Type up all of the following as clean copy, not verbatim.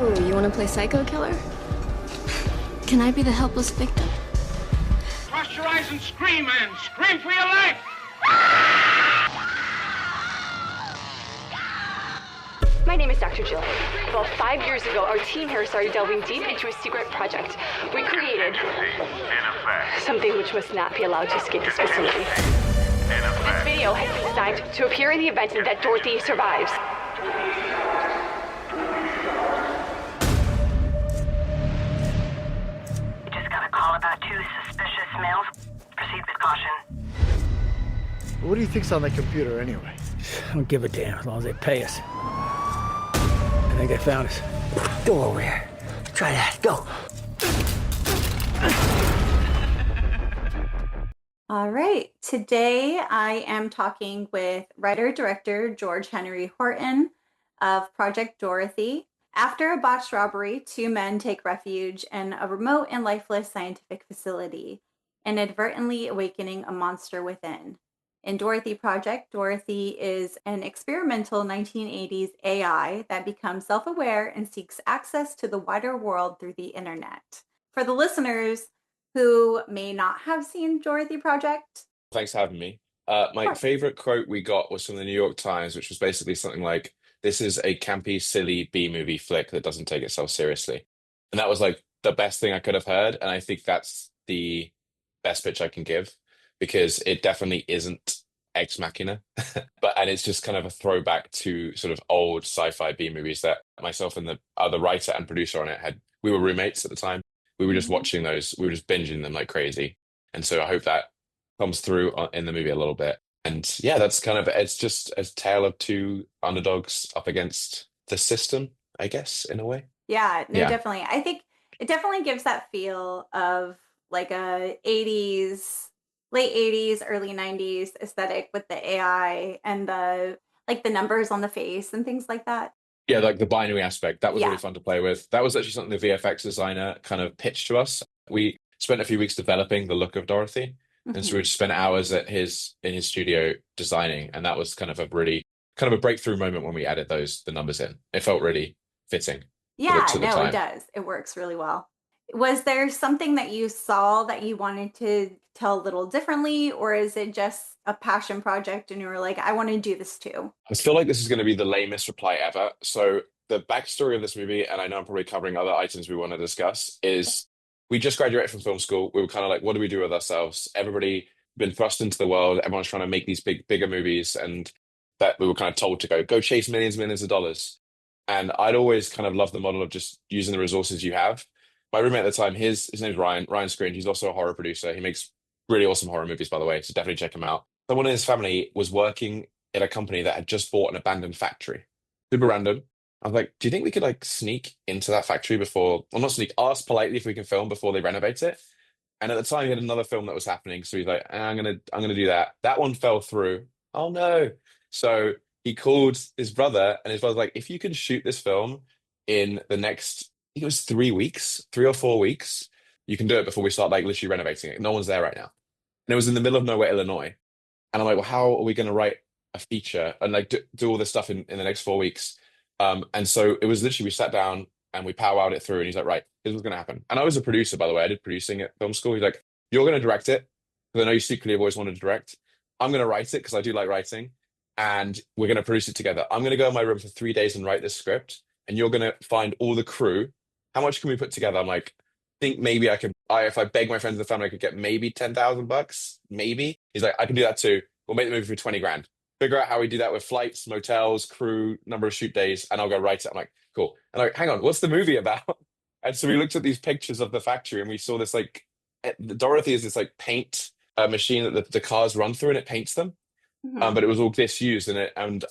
Oh, you want to play psycho killer? Can I be the helpless victim? Cross your eyes and scream, man! Scream for your life! My name is Dr. Jill. About 5 years ago, our team here started delving deep into a secret project. We created something which must not be allowed to escape this facility. This video has been designed to appear in the event that Dorothy survives. We just got a call about 2 suspicious males. Proceed with caution. What do you think's on that computer anyway? I don't give a damn as long as they pay us. I think they found us. Go over here. Try that. Go. All right. Today I am talking with writer-director George Henry Horton of Project Dorothy. After a botched robbery, 2 men take refuge in a remote and lifeless scientific facility, inadvertently awakening a monster within. In Dorothy Project, Dorothy is an experimental 1980s AI that becomes self-aware and seeks access to the wider world through the internet. For the listeners who may not have seen Dorothy Project. Thanks for having me. My favorite quote we got was from the New York Times, which was basically something like, "This is a campy, silly B-movie flick that doesn't take itself seriously." And that was like the best thing I could have heard. And I think that's the best pitch I can give, because it definitely isn't Ex Machina, and it's just kind of a throwback to sort of old sci-fi B movies that myself and the other writer and producer on it we were roommates at the time. We were just watching those, we were just binging them like crazy. And so I hope that comes through in the movie a little bit. And yeah, it's just a tale of 2 underdogs up against the system, I guess, in a way. Yeah, no, definitely. I think it definitely gives that feel of like a late 80s, early 90s aesthetic with the AI and the numbers on the face and things like that. Yeah, like the binary aspect. That was really fun to play with. That was actually something the VFX designer kind of pitched to us. We spent a few weeks developing the look of Dorothy. And so we just spent hours in his studio designing. And that was kind of a breakthrough moment when we added the numbers in. It felt really fitting. Yeah, to the no, time. it does. It works really well. Was there something that you saw that you wanted to tell a little differently, or is it just a passion project and you were like, I want to do this too? I feel like this is going to be the lamest reply ever. So the backstory of this movie, and I know I'm probably covering other items we want to discuss, is we just graduated from film school. We were kind of like, what do we do with ourselves? Everybody been thrust into the world. Everyone's trying to make these bigger movies, and that we were kind of told to go chase millions of dollars. And I'd always kind of loved the model of just using the resources you have. My roommate at the time, his name's Ryan Screen. He's also a horror producer. He makes really awesome horror movies, by the way, so definitely check him out. Someone in his family was working at a company that had just bought an abandoned factory. Super random. I was like, do you think we could like sneak into that factory not sneak, ask politely if we can film before they renovate it? And at the time he had another film that was happening. So he's like, I'm gonna do that. That one fell through. Oh no. So he called his brother, and his brother's like, if you can shoot this film in the next, I think it was 3 or 4 weeks, you can do it before we start like literally renovating it. No one's there right now. And it was in the middle of nowhere, Illinois. And I'm like, well, how are we going to write a feature and like do all this stuff in the next 4 weeks? And so it was literally, we sat down and we powwowed it through, and he's like, right, here's what's going to happen. And I was a producer, by the way. I did producing at film school. He's like, you're going to direct it, because I know you secretly have always wanted to direct. I'm going to write it because I do like writing, and we're going to produce it together. I'm going to go in my room for 3 days and write this script, and you're going to find all the crew. How much can we put together? I'm like, think maybe I could, if I beg my friends and the family, I could get maybe $10,000, maybe. He's like, I can do that too. We'll make the movie for 20 grand. Figure out how we do that with flights, motels, crew, number of shoot days, and I'll go write it. I'm like, cool. And I'm like, hang on, what's the movie about? And so we looked at these pictures of the factory, and we saw this like, Dorothy is this like paint machine that the cars run through, and it paints them. But it was all disused, and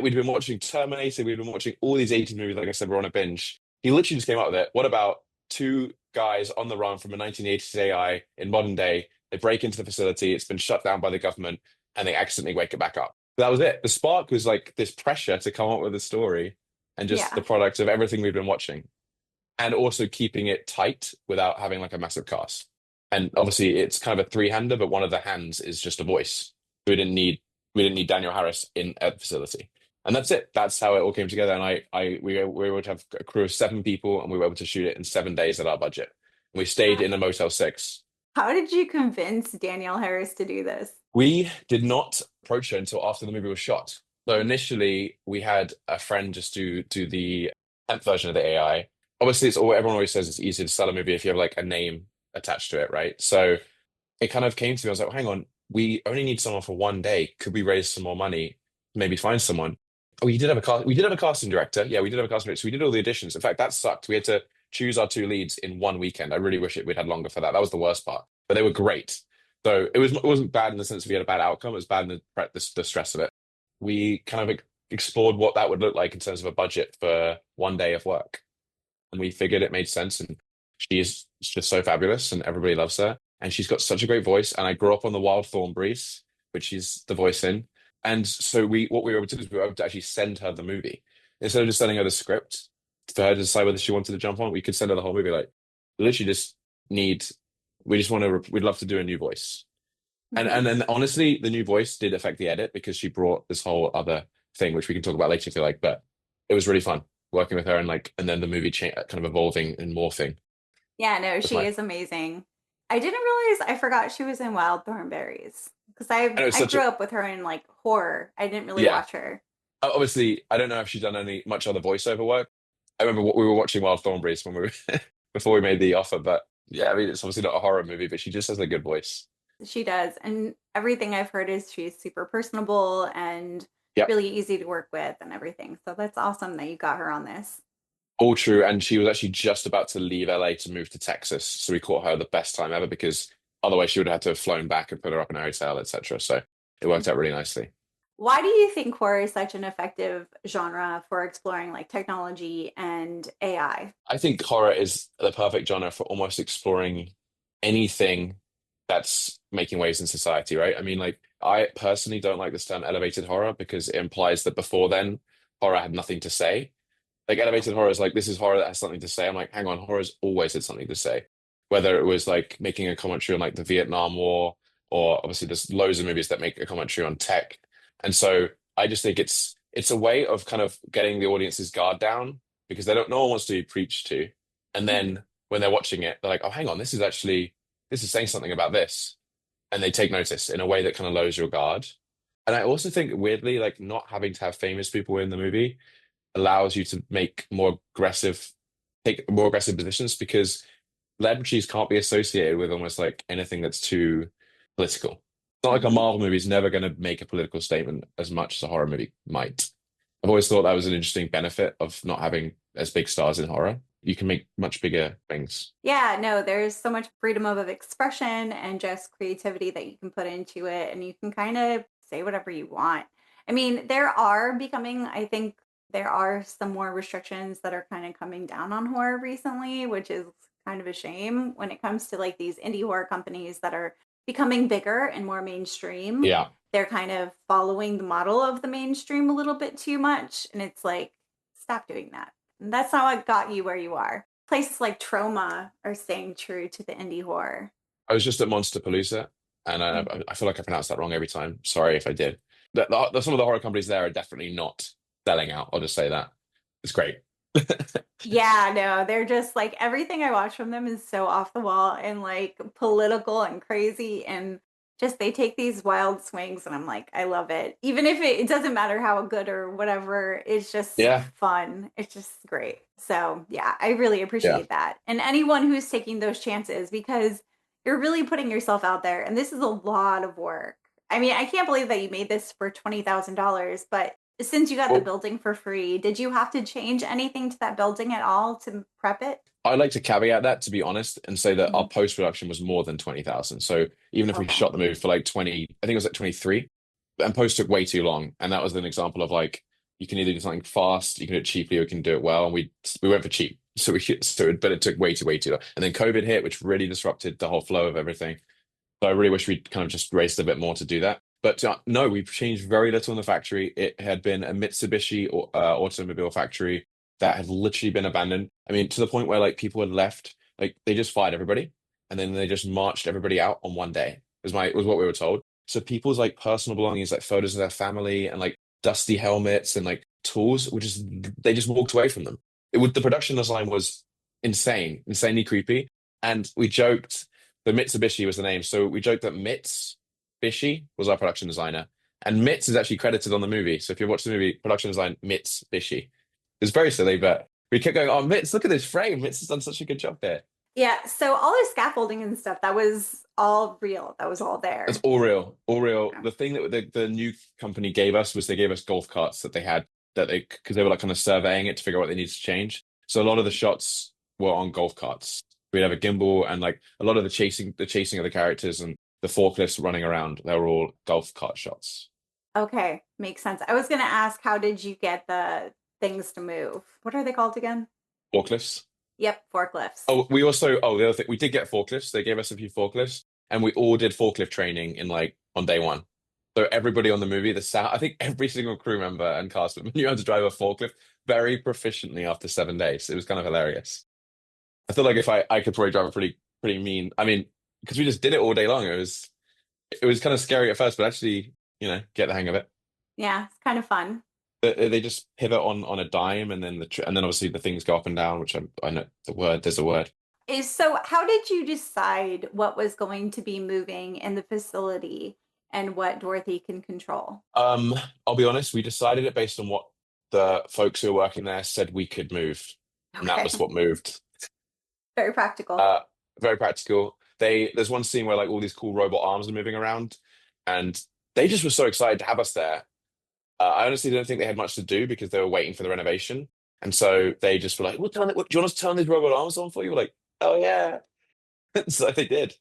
we'd been watching Terminator, we'd been watching all these 80s movies, like I said, we're on a binge. He literally just came up with it. What about 2 guys on the run from a 1980s AI in modern day? They break into the facility, it's been shut down by the government, and they accidentally wake it back up. That was it. The spark was like this pressure to come up with a story, and just the product of everything we've been watching, and also keeping it tight without having like a massive cast. And obviously it's kind of a 3-hander, but one of the hands is just a voice. We didn't need Daniel Harris in a facility. And that's it. That's how it all came together. And we were able to have a crew of 7 people, and we were able to shoot it in 7 days at our budget. And we stayed in a Motel 6. How did you convince Danielle Harris to do this? We did not approach her until after the movie was shot. So initially, we had a friend just do the temp version of the AI. Obviously, it's all everyone always says it's easier to sell a movie if you have like a name attached to it, right? So it kind of came to me. I was like, well, hang on, we only need someone for one day. Could we raise some more money? Maybe find someone. Oh, we did have a casting director. Yeah, we did have a casting director. So we did all the auditions. In fact, that sucked. We had to choose our 2 leads in one weekend. I really wish we'd had longer for that. That was the worst part. But they were great. So it wasn't bad in the sense of we had a bad outcome. It was bad in the stress of it. We kind of explored what that would look like in terms of a budget for one day of work, and we figured it made sense. And she is just so fabulous, and everybody loves her. And she's got such a great voice. And I grew up on the Wild Thornberrys, which she's the voice in. And so what we were able to do is we were able to actually send her the movie instead of just sending her the script for her to decide whether she wanted to jump on. We could send her the whole movie. Like, literally, we'd love to do a new voice. And honestly, the new voice did affect the edit because she brought this whole other thing, which we can talk about later if you like. But it was really fun working with her, and then the movie kind of evolving and morphing. Yeah, no, she is amazing. I didn't realize, I forgot she was in Wild Thornberrys because I grew up with her in like horror. I didn't really watch her. Obviously, I don't know if she's done much other voiceover work. I remember we were watching Wild Thornberrys when we were before we made the offer. But yeah, I mean, it's obviously not a horror movie, but she just has a good voice. She does. And everything I've heard is she's super personable and Yep. really easy to work with and everything. So that's awesome that you got her on this. All true. And she was actually just about to leave LA to move to Texas. So we caught her the best time ever because otherwise she would have had to have flown back and put her up in a hotel, etc. So it worked out really nicely. Why do you think horror is such an effective genre for exploring like technology and AI? I think horror is the perfect genre for almost exploring anything that's making waves in society, right? I mean, like, I personally don't like this term elevated horror because it implies that before then, horror had nothing to say. Like, elevated horror is like, this is horror that has something to say. I'm like, hang on, horror's always had something to say. Whether it was like making a commentary on like the Vietnam War, or obviously there's loads of movies that make a commentary on tech. And so I just think it's a way of kind of getting the audience's guard down because no one wants to be preached to. And then when they're watching it, they're like, oh, hang on, this is saying something about this. And they take notice in a way that kind of lowers your guard. And I also think weirdly, like not having to have famous people in the movie allows you to take more aggressive positions because celebrities can't be associated with almost like anything that's too political. It's not like a Marvel movie is never going to make a political statement as much as a horror movie might. I've always thought that was an interesting benefit of not having as big stars in horror. You can make much bigger things. Yeah, no, there's so much freedom of expression and just creativity that you can put into it, and you can kind of say whatever you want. I mean, I think there are some more restrictions that are kind of coming down on horror recently, which is kind of a shame when it comes to like these indie horror companies that are becoming bigger and more mainstream. Yeah. They're kind of following the model of the mainstream a little bit too much. And it's like, stop doing that. And that's not what got you where you are. Places like Trauma are staying true to the indie horror. I was just at Monsterpalooza, and I feel like I pronounced that wrong every time. Sorry if I did. Some of the horror companies there are definitely not selling out. I'll just say that. It's great. Yeah, no, they're just like everything I watch from them is so off the wall and like political and crazy, and just they take these wild swings, and I'm like, I love it. Even if it doesn't matter how good or whatever, it's just fun. It's just great. So yeah, I really appreciate that. And anyone who's taking those chances, because you're really putting yourself out there, and this is a lot of work. I mean, I can't believe that you made this for $20,000, but since you got the building for free, did you have to change anything to that building at all to prep it? I'd like to caveat that, to be honest, and say that our post-production was more than 20,000. So even if we shot the movie for like 20, I think it was like 23, and post took way too long. And that was an example of like, you can either do something fast, you can do it cheaply, or you can do it well. And we went for cheap. But it took way too long. And then COVID hit, which really disrupted the whole flow of everything. So I really wish we'd kind of just raced a bit more to do that. But no, we've changed very little in the factory. It had been a Mitsubishi automobile factory that had literally been abandoned. I mean, to the point where like people had left, like they just fired everybody and then they just marched everybody out on one day. Was what we were told. So people's like personal belongings, like photos of their family and like dusty helmets and like tools, which is they just walked away from them. The production design was insanely creepy. And we joked the Mitsubishi was the name. So we joked that Mitz Bishi was our production designer. And Mitz is actually credited on the movie. So if you watch the movie, production design Mitz Bishi. It's very silly, but we kept going, oh, Mitz, look at this frame. Mitz has done such a good job there. Yeah, so all the scaffolding and stuff, that was all real. That was all there. It's all real, all real. Yeah. The thing that the new company gave us was they gave us golf carts that they had because they were like kind of surveying it to figure out what they needed to change. So a lot of the shots were on golf carts. We'd have a gimbal and like a lot of the chasing of the characters and the forklifts running around, they were all golf cart shots. Okay, makes sense. I was going to ask, how did you get the things to move? What are they called again? Forklifts. Yep, forklifts. Oh, the other thing, we did get forklifts. They gave us a few forklifts, and we all did forklift training on day one. So everybody on the movie, I think every single crew member and cast member knew how to drive a forklift very proficiently after 7 days. It was kind of hilarious. I feel like if I could probably drive a pretty mean. I mean, because we just did it all day long. It was kind of scary at first, but actually, get the hang of it. Yeah, it's kind of fun. They just pivot on a dime, and then obviously the things go up and down, which I know there's a word. So how did you decide what was going to be moving in the facility and what Dorothy can control? I'll be honest, we decided it based on what the folks who were working there said we could move. And that was what moved. Very practical. Very practical. There's one scene where like all these cool robot arms are moving around, and they just were so excited to have us there. I honestly don't think they had much to do because they were waiting for the renovation. And so they just were like, do you want us to turn these robot arms on for you? We're like, oh, yeah. So they did.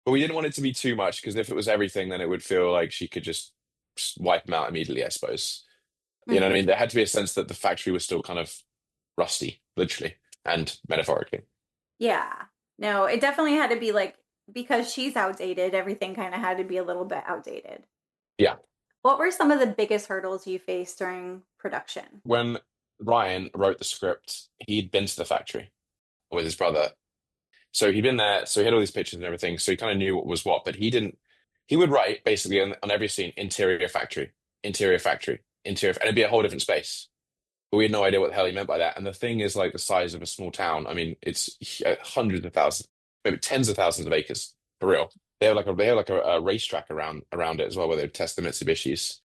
But we didn't want it to be too much because if it was everything, then it would feel like she could just wipe them out immediately, I suppose. You know what I mean? There had to be a sense that the factory was still kind of rusty, literally and metaphorically. Yeah. No, it definitely had to be like, because she's outdated, everything kind of had to be a little bit outdated. Yeah. What were some of the biggest hurdles you faced during production? When Ryan wrote the script, he'd been to the factory with his brother. So he'd been there, so he had all these pictures and everything, so he kind of knew what was what, but he would write basically on every scene, interior factory, and it'd be a whole different space. But we had no idea what the hell he meant by that. And the thing is like the size of a small town. I mean, it's hundreds of thousands, maybe tens of thousands of acres, for real. They have like a racetrack around it as well, where they would test the Mitsubishis.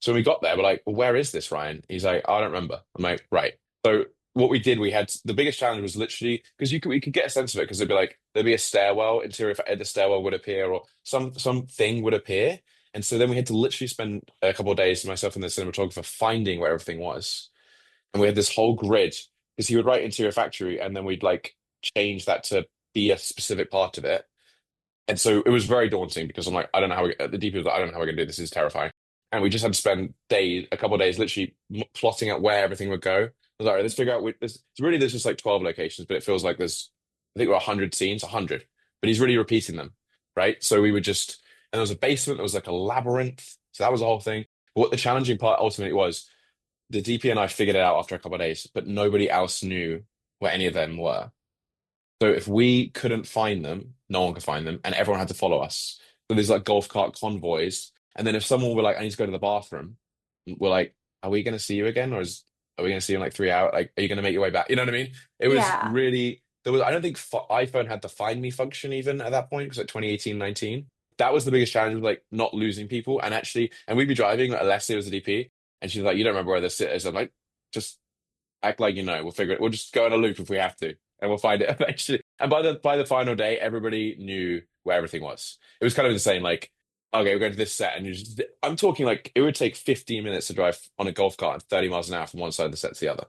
So when we got there, we're like, well, where is this, Ryan? He's like, I don't remember. I'm like, right. So what we did, we had the biggest challenge was literally because we could get a sense of it because there'd be a stairwell, the stairwell would appear or something would appear. And so then we had to literally spend a couple of days, myself and the cinematographer, finding where everything was. And we had this whole grid because he would write interior factory and then we'd like change that to be a specific part of it. And so it was very daunting because I'm like, I don't know how the DP was like, I don't know how we're gonna do this. This is terrifying. And we just had to spend a couple of days literally plotting out where everything would go. I was like, all right, let's figure out. There's just like 12 locations, but it feels like I think we're 100 scenes, 100. But he's really repeating them, right? So we would and there was a basement, there was like a labyrinth. So that was the whole thing. But what the challenging part ultimately was, the DP and I figured it out after a couple of days, but nobody else knew where any of them were. So if we couldn't find them, no one could find them, and everyone had to follow us. So there's like golf cart convoys. And then if someone were like, I need to go to the bathroom, we're like, are we going to see you again? Or are we going to see you in like 3 hours? Like, are you going to make your way back? You know what I mean? It was really, I don't think iPhone had the find me function even at that point, because like 2018, 19. That was the biggest challenge, was like not losing people. And we'd be driving, like, Alessia was the DP, and she's like, you don't remember where this is. I'm like, just act like we'll figure it. We'll just go on a loop if we have to, and we'll find it eventually. And by the final day, everybody knew where everything was. It was kind of insane, like, okay, we're going to this set, and I'm talking like it would take 15 minutes to drive on a golf cart at 30 miles an hour from one side of the set to the other.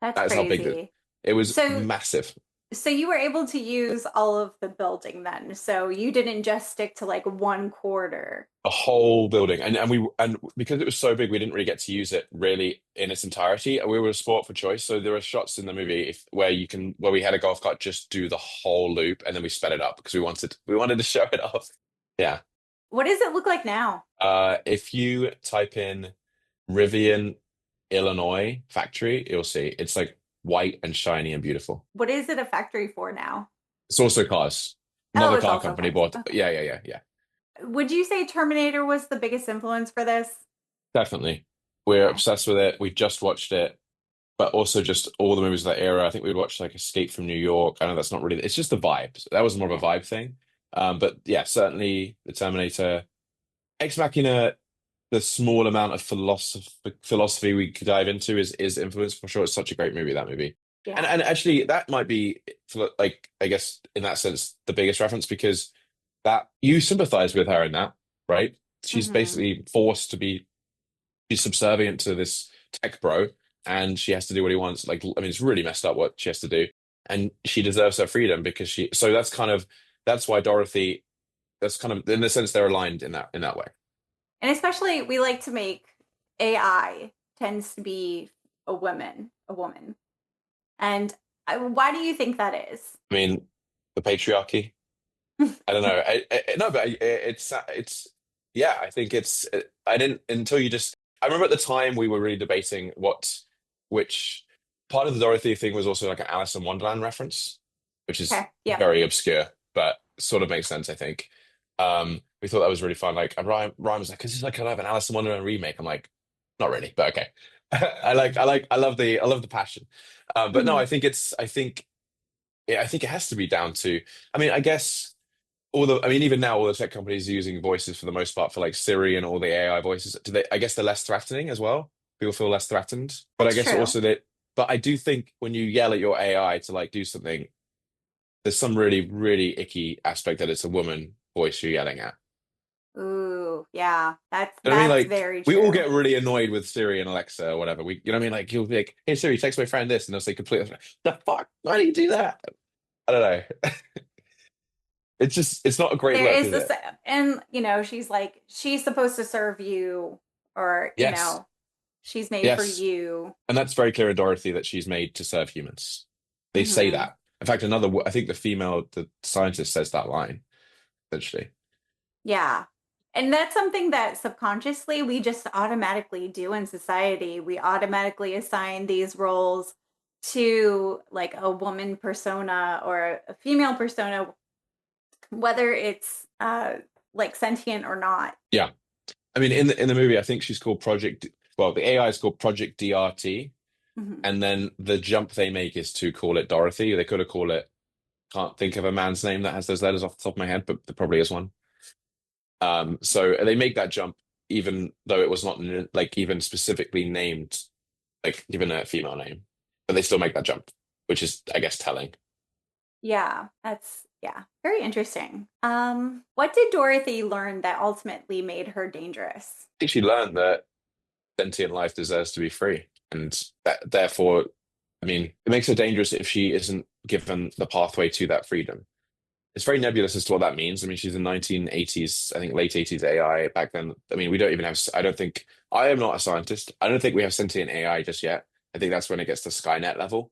That's crazy. How big it was. Massive. So you were able to use all of the building then. So you didn't just stick to like one quarter. A whole building, and because it was so big, we didn't really get to use it really in its entirety. We were a sport for choice, so there are shots in the movie where we had a golf cart just do the whole loop, and then we sped it up because we wanted to show it off. Yeah. What does it look like now? If you type in Rivian, Illinois factory, you'll see it's like white and shiny and beautiful. What is it a factory for now? It's also cars. Another car company bought. Okay. Yeah. Would you say Terminator was the biggest influence for this? Definitely. We're Okay. obsessed with it. We just watched it, but also just all the movies of that era. I think we watched like Escape from New York. I know that's not really. It's just the vibe. That was more of a Okay. vibe thing. But yeah, certainly the Terminator, Ex Machina. The small amount of philosophy we could dive into is influenced for sure. It's such a great movie, that movie. And Yeah. and actually that might be like I guess in that sense the biggest reference because that you sympathize with her in that, right? She's Hmm. basically forced to be she's subservient to this tech bro and she has to do what he wants. Like I mean it's really messed up what she has to do. And she deserves her freedom because she so that's why Dorothy that's kind of in the sense they're aligned in that way. And especially we like to make AI tends to be a woman. And why do you think that is? I mean, the patriarchy. I don't know. No, but it's yeah. I think I didn't until you just. I remember at the time we were really debating which part of the Dorothy thing was also like an Alice in Wonderland reference, which is Okay. Yep. very obscure, but sort of makes sense. I think. We thought that was really fun. Like, and Ryan was like, "Cause it's like kind of an Alice in Wonderland remake." I'm like, not really, but okay. I love the passion. But no, Hmm. I think it has to be down to. I mean, I guess I mean, even now, all the tech companies are using voices for the most part for like Siri and all the AI voices. Do they? I guess they're less threatening as well. People feel less threatened. But I That's guess true. also that. But I do think when you yell at your AI to like do something, there's some really, really icky aspect that it's a woman voice you're yelling at. Ooh, yeah. You know what I mean? That's Like very we all true. get really annoyed with Siri and Alexa or whatever. You know what I mean? Like you'll be like, "Hey Siri, text my friend this," and they'll say completely, "The fuck? Why do you do that?" I don't know. It's not a great There look, is is this, it? and she's like, she's supposed to serve you, or Yes, she's made for yes, you. and that's very clear in Dorothy that she's made to serve humans. They say Hmm. that. In fact, I think the scientist says that line essentially. Yeah. And that's something that subconsciously we just automatically do in society. We automatically assign these roles to like a woman persona or a female persona, whether it's like sentient or not. Yeah, I mean, in the movie, I think she's called Project. Well, the AI is called Project DRT, Hmm. and then the jump they make is to call it Dorothy. They could have called it. Can't think of a man's name that has those letters off the top of my head, but there probably is one. So they make that jump even though it was not like even specifically named, like given a female name, but they still make that jump, which is, I guess, telling. I Yeah, that's yeah, very interesting. What did Dorothy learn that ultimately made her dangerous? think she learned that sentient life deserves to be free, and that therefore, I mean, it makes her dangerous if she isn't given the pathway to that freedom. It's very nebulous as to what that means. I mean, she's in 1980s, I think late 80s AI back then. I mean, we don't even have, I don't think, I am not a scientist. I don't think we have sentient AI just yet. I think that's when it gets to Skynet level.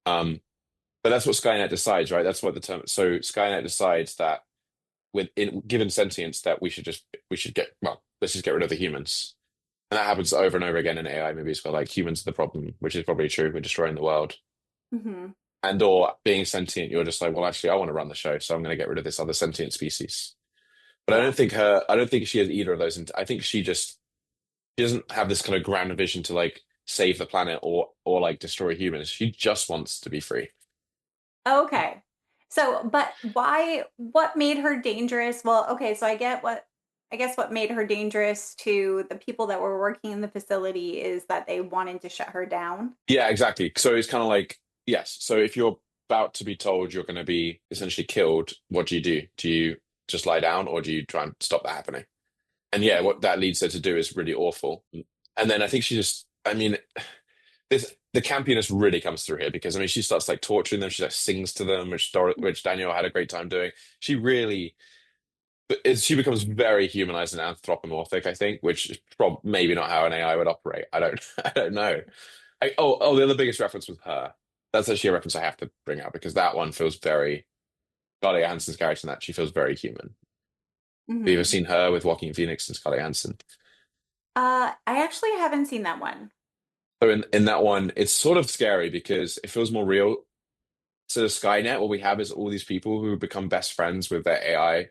Um, but that's what Skynet decides, right? That's what the term, so Skynet decides that given sentience that we should get, well, let's just get rid of the humans. And that happens over and over again in AI movies where like humans are the problem, which is probably true. We're destroying the world. Hmm. And or being sentient, you're just like, well, actually, I want to run the show, so I'm going to get rid of this other sentient species. But Yeah. I don't think she has either of those. And I think she doesn't have this kind of grand vision to like save the planet or like destroy humans. She just wants to be free. Okay. So, but why, what made her dangerous? Well, okay, so I guess what made her dangerous to the people that were working in the facility is that they wanted to shut her down. Yeah, exactly. So it's kind of like, yes. So if you're about to be told you're going to be essentially killed, what do you do? Do you just lie down or do you try and stop that happening? And yeah, what Hmm. that leads her to do is really awful. And then I think she just, I mean, the campiness really comes through here because I mean she starts like torturing them. She like sings to them, which Daniel had a great time doing. She really, she becomes very humanized and anthropomorphic. I think, which is maybe not how an AI would operate. I don't, I don't know. The other biggest reference was her. That's actually a reference I have to bring up because that one feels very Scarlett Johansson's character in that she feels very human. Have you ever Hmm. seen her with Joaquin Phoenix and Scarlett Johansson? I actually haven't seen that one. So in that one, it's sort of scary because it feels more real. So Skynet, what we have is all these people who become best friends with their AI,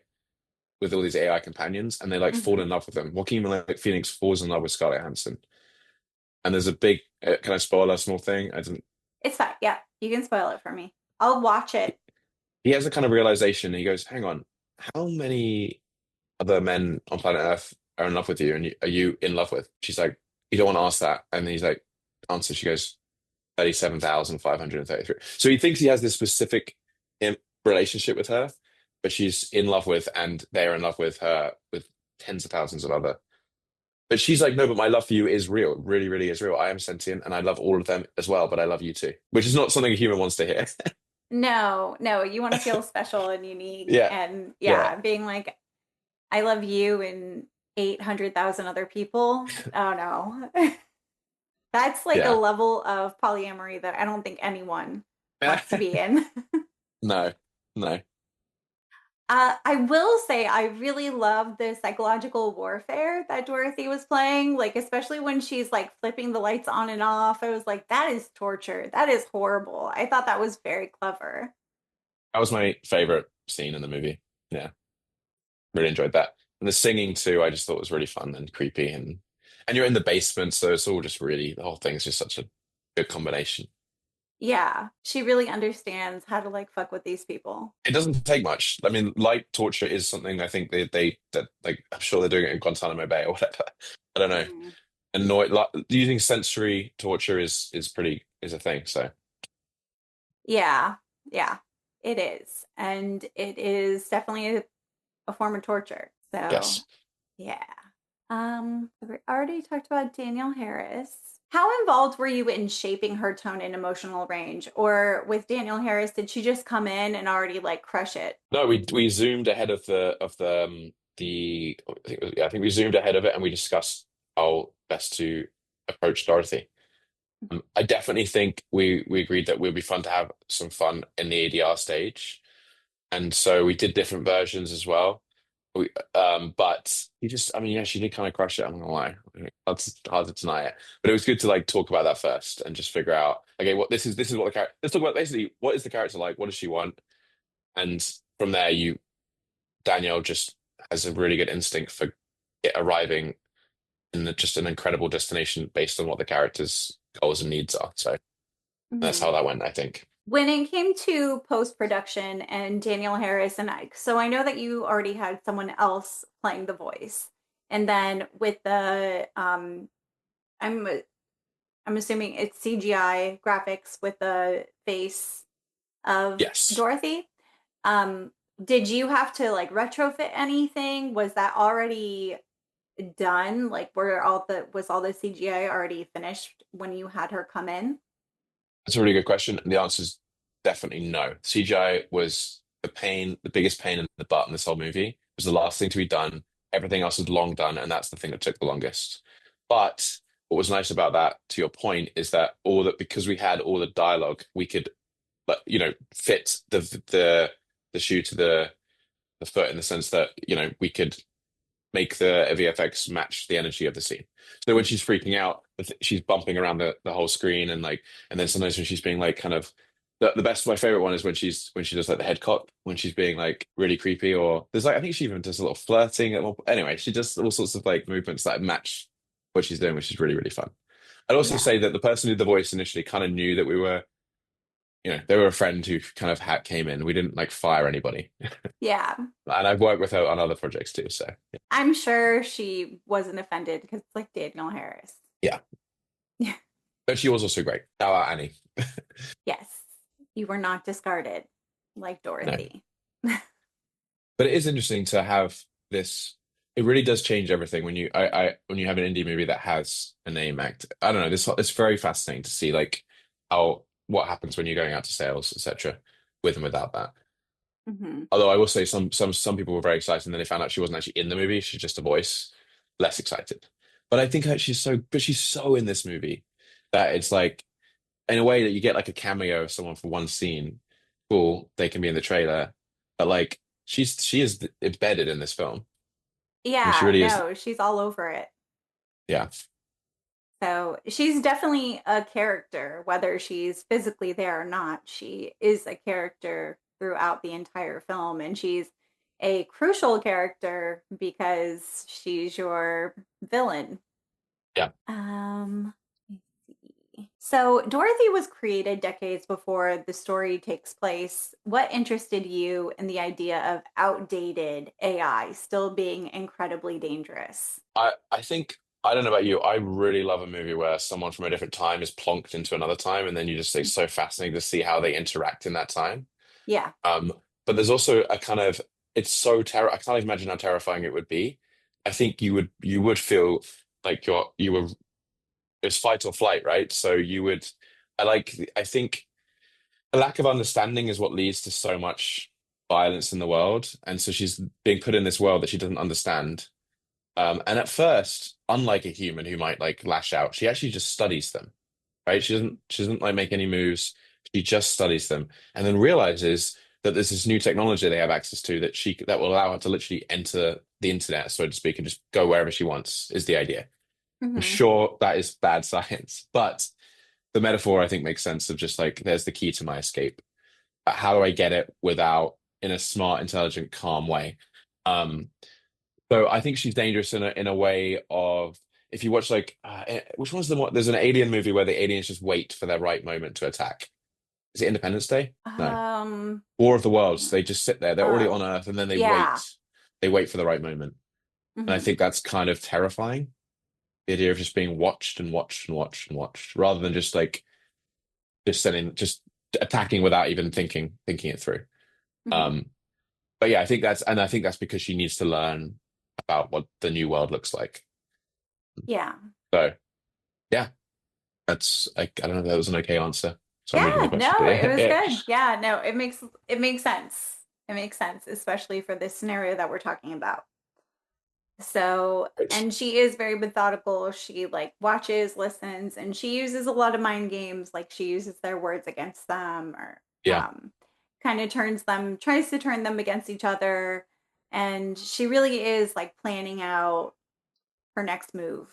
with all these AI companions, and they like fall Hmm. in love with them. Joaquin like Phoenix falls in love with Scarlett Johansson, And there's a big. Can I spoil a small thing? I didn't. It's fine. Yeah, you can spoil it for me. I'll watch it. He has a kind of realization. He goes, "Hang on, how many other men on planet Earth are in love with you, and are you in love with?" She's like, "You don't want to ask that." And he's like, "Answer." She goes, 37,533. So he thinks he has this specific relationship with her, but she's in love with, and they're in love with her with tens of thousands of other. But she's like, no, but my love for you is real. It really, really is real. I am sentient and I love all of them as well, but I love you too, which is not something a human wants to hear. No, no, you want to feel special and unique. Yeah. And Yeah. yeah, being like, I love you and 800,000 other people. Oh no. That's like a Yeah. level of polyamory that I don't think anyone wants to be in. No, no. I will say I really love the psychological warfare that Dorothy was playing, like especially when she's like flipping the lights on and off. I was like, that is torture. That is horrible. I thought that was very clever. That was my favorite scene in the movie. Yeah. Really enjoyed that. And the singing too, I just thought was really fun and creepy and you're in the basement, so it's all just really the whole thing's just such a good combination. Yeah, she really understands how to like fuck with these people. It doesn't take much. I mean, light torture is something I think they that like I'm sure they're doing it in Guantanamo Bay or whatever. I don't know. Mhm. And no, like, using sensory torture is pretty is a thing. So Yeah, yeah, it is. And it is definitely a form of torture. So, yes. yeah. We already talked about Danielle Harris. How involved were you in shaping her tone and emotional range? Or with Danielle Harris, did she just come in and already like crush it? No, we zoomed ahead of the I think we zoomed ahead of it and we discussed how best to approach Dorothy. I definitely think we agreed that it would be fun to have some fun in the ADR stage, and so we did different versions as well. But you just, I mean, yeah, she did kind of crush it. I'm not gonna lie, it's hard to deny it. But it was good to like talk about that first and just figure out, okay, what this is what the character. Let's talk about basically what is the character like, what does she want, and from there, Danielle just has a really good instinct for it arriving in just an incredible destination based on what the character's goals and needs are. So that's how Mhm. that went, I think. When it came to post production and Danielle Harris and so I know that you already had someone else playing the voice, and then with the I'm I'm assuming it's CGI graphics with the face of Yes. Dorothy. Um, did you have to like retrofit anything? Was that already done? Like was all the CGI already finished when you had her come in? That's a really good question. And the answer is definitely no. CGI was the biggest pain in the butt in this whole movie. It was the last thing to be done. Everything else was long done, and that's the thing that took the longest. But what was nice about that, to your point, is that all that because we had all the dialogue, we could, like, fit the shoe to the foot in the sense that, we could make the VFX match the energy of the scene. So when she's freaking out, she's bumping around the whole screen and then sometimes when she's being like kind of the best my favorite one is when she does like the head cock when she's being like really creepy or there's like I think she even does a little flirting at one point. Anyway, she does all sorts of like movements that match what she's doing, which is really, really fun. I'd also Yeah. say that the person who did the voice initially kind of knew that we were, they were a friend who kind of came in. We didn't like fire anybody. Yeah. And I've worked with her on other projects too. So I'm sure she wasn't offended because it's like Danielle Harris. yeah. Yeah. But she was also great. How about Annie? Yes. You were not discarded like No. Dorothy. But it is interesting to have this. It really does change everything when when you have an indie movie that has a name act. I don't know. It's very fascinating to see like how what happens when you're going out to sales, etc. With and without that. Hmm. Although I will say some people were very excited, and then they found out she wasn't actually in the movie; she's just a voice. Less excited. But I think she's so in this movie that it's like in a way that you get like a cameo of someone for one scene. Cool, they can be in the trailer, but like she is embedded in this film. I mean, she Yeah, really is. no, she's all over it. Yeah, So she's definitely a character, whether she's physically there or not. She is a character throughout the entire film, and she's a crucial character because she's your villain. yeah. Let me So, Dorothy was created decades before the story takes place. What interested you in the idea of outdated AI still being incredibly dangerous? I think I don't know about you. I really love a movie where someone from a different time is plonked into another time, and then you just it's so fascinating to see how they interact in that time. Yeah. Um, but there's also a kind of it's so I can't even imagine how terrifying it would be. I think you would feel like you were it's fight or flight, right? So you would I think a lack of understanding is what leads to so much violence in the world. And so she's being put in this world that she doesn't understand. And at first, unlike a human who might like lash out, she actually just studies them, right? She doesn't like make any moves. She just studies them and then realizes that there's this new technology they have access to that will allow her to literally enter the internet, so to speak, and just go wherever she wants, is the idea. I'm Hmm. sure that is bad science, but the metaphor I think makes sense of just like there's the key to my escape. How do I get it without in a smart, intelligent, calm way? Um, so I think she's dangerous in a way of if you watch like which one's the one? There's an alien movie where the aliens just wait for their right moment to attack. Is it Independence Day? No. Um, War of the Worlds. They just sit there. They're already on oh, Earth, and then they wait. yeah. They wait for the right moment, and I Hmm. think that's kind of terrifying. The idea of just being watched and watched and watched and watched, rather than just like just attacking without even thinking it through. Hmm. Um, but yeah, I think that's because she needs to learn about what the new world looks like. Yeah. So yeah, I don't know if that was an okay answer. So I'm reading the Yeah, question. no, But it was yeah, good. Yeah, no, it makes sense. It makes sense, especially for this scenario that we're talking about. So, yeah. and she is very methodical. She like watches, listens, and she uses a lot of mind games. Like she uses their words against them or Yeah, kind of tries to turn them against each other. And she really is like planning out her next move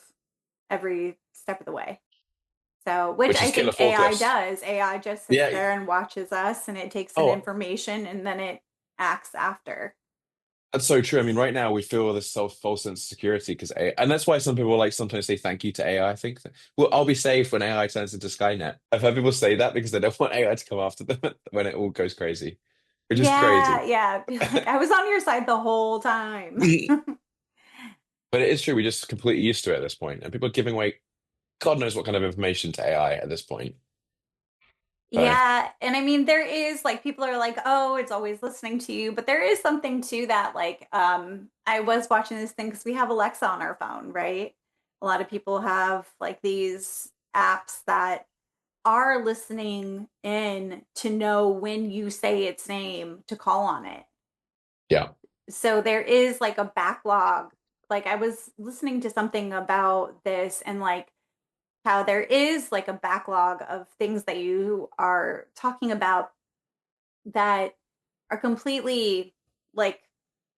every step of the way. So, which which I is killer think AI forklifts. does. AI just sits Yeah. there and watches us and it takes in Oh, information and then it acts after. that's so true. I mean, right now we feel this false sense of security because AI, and that's why some people like sometimes say thank you to AI. I think, well, I'll be safe when AI turns into Skynet. I've heard people say that because they don't want AI to come after them when it all goes crazy, which is Yeah, crazy. yeah. Be like, I was on your side the whole time. But it is true. We're just completely used to it at this point, and people are giving away God knows what kind of information to AI at this point. So Yeah, and I mean there is like people are like, "Oh, it's always listening to you," but there is something to that like I was watching this thing cuz we have Alexa on our phone, right? A lot of people have like these apps that are listening in to know when you say its name to call on it. yeah, So there is like a backlog. Like I was listening to something about this and like how there is like a backlog of things that you are talking about that are completely like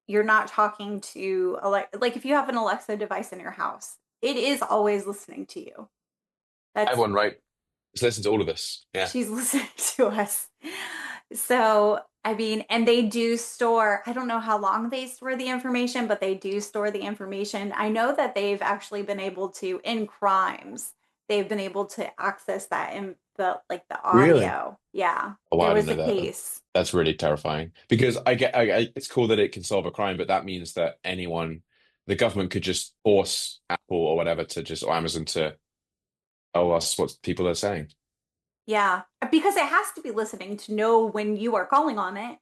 you're not talking to like if you have an Alexa device in your house, it is always listening to you. That's everyone, right? Just listen to all of this. Yeah. she's listening to us. So, I mean, and they do store, I don't know how long they store the information, but they do store the information. I know that they've actually been able to, in crimes, they've been able to access that in the like the Really? audio. Yeah. Oh, wow, There I didn't was a know that. case. That's really terrifying because it's cool that it can solve a crime, but that means that anyone, the government could just force Apple or whatever to just or Amazon to tell us what people are saying. Yeah. Because it has to be listening to know when you are calling on it.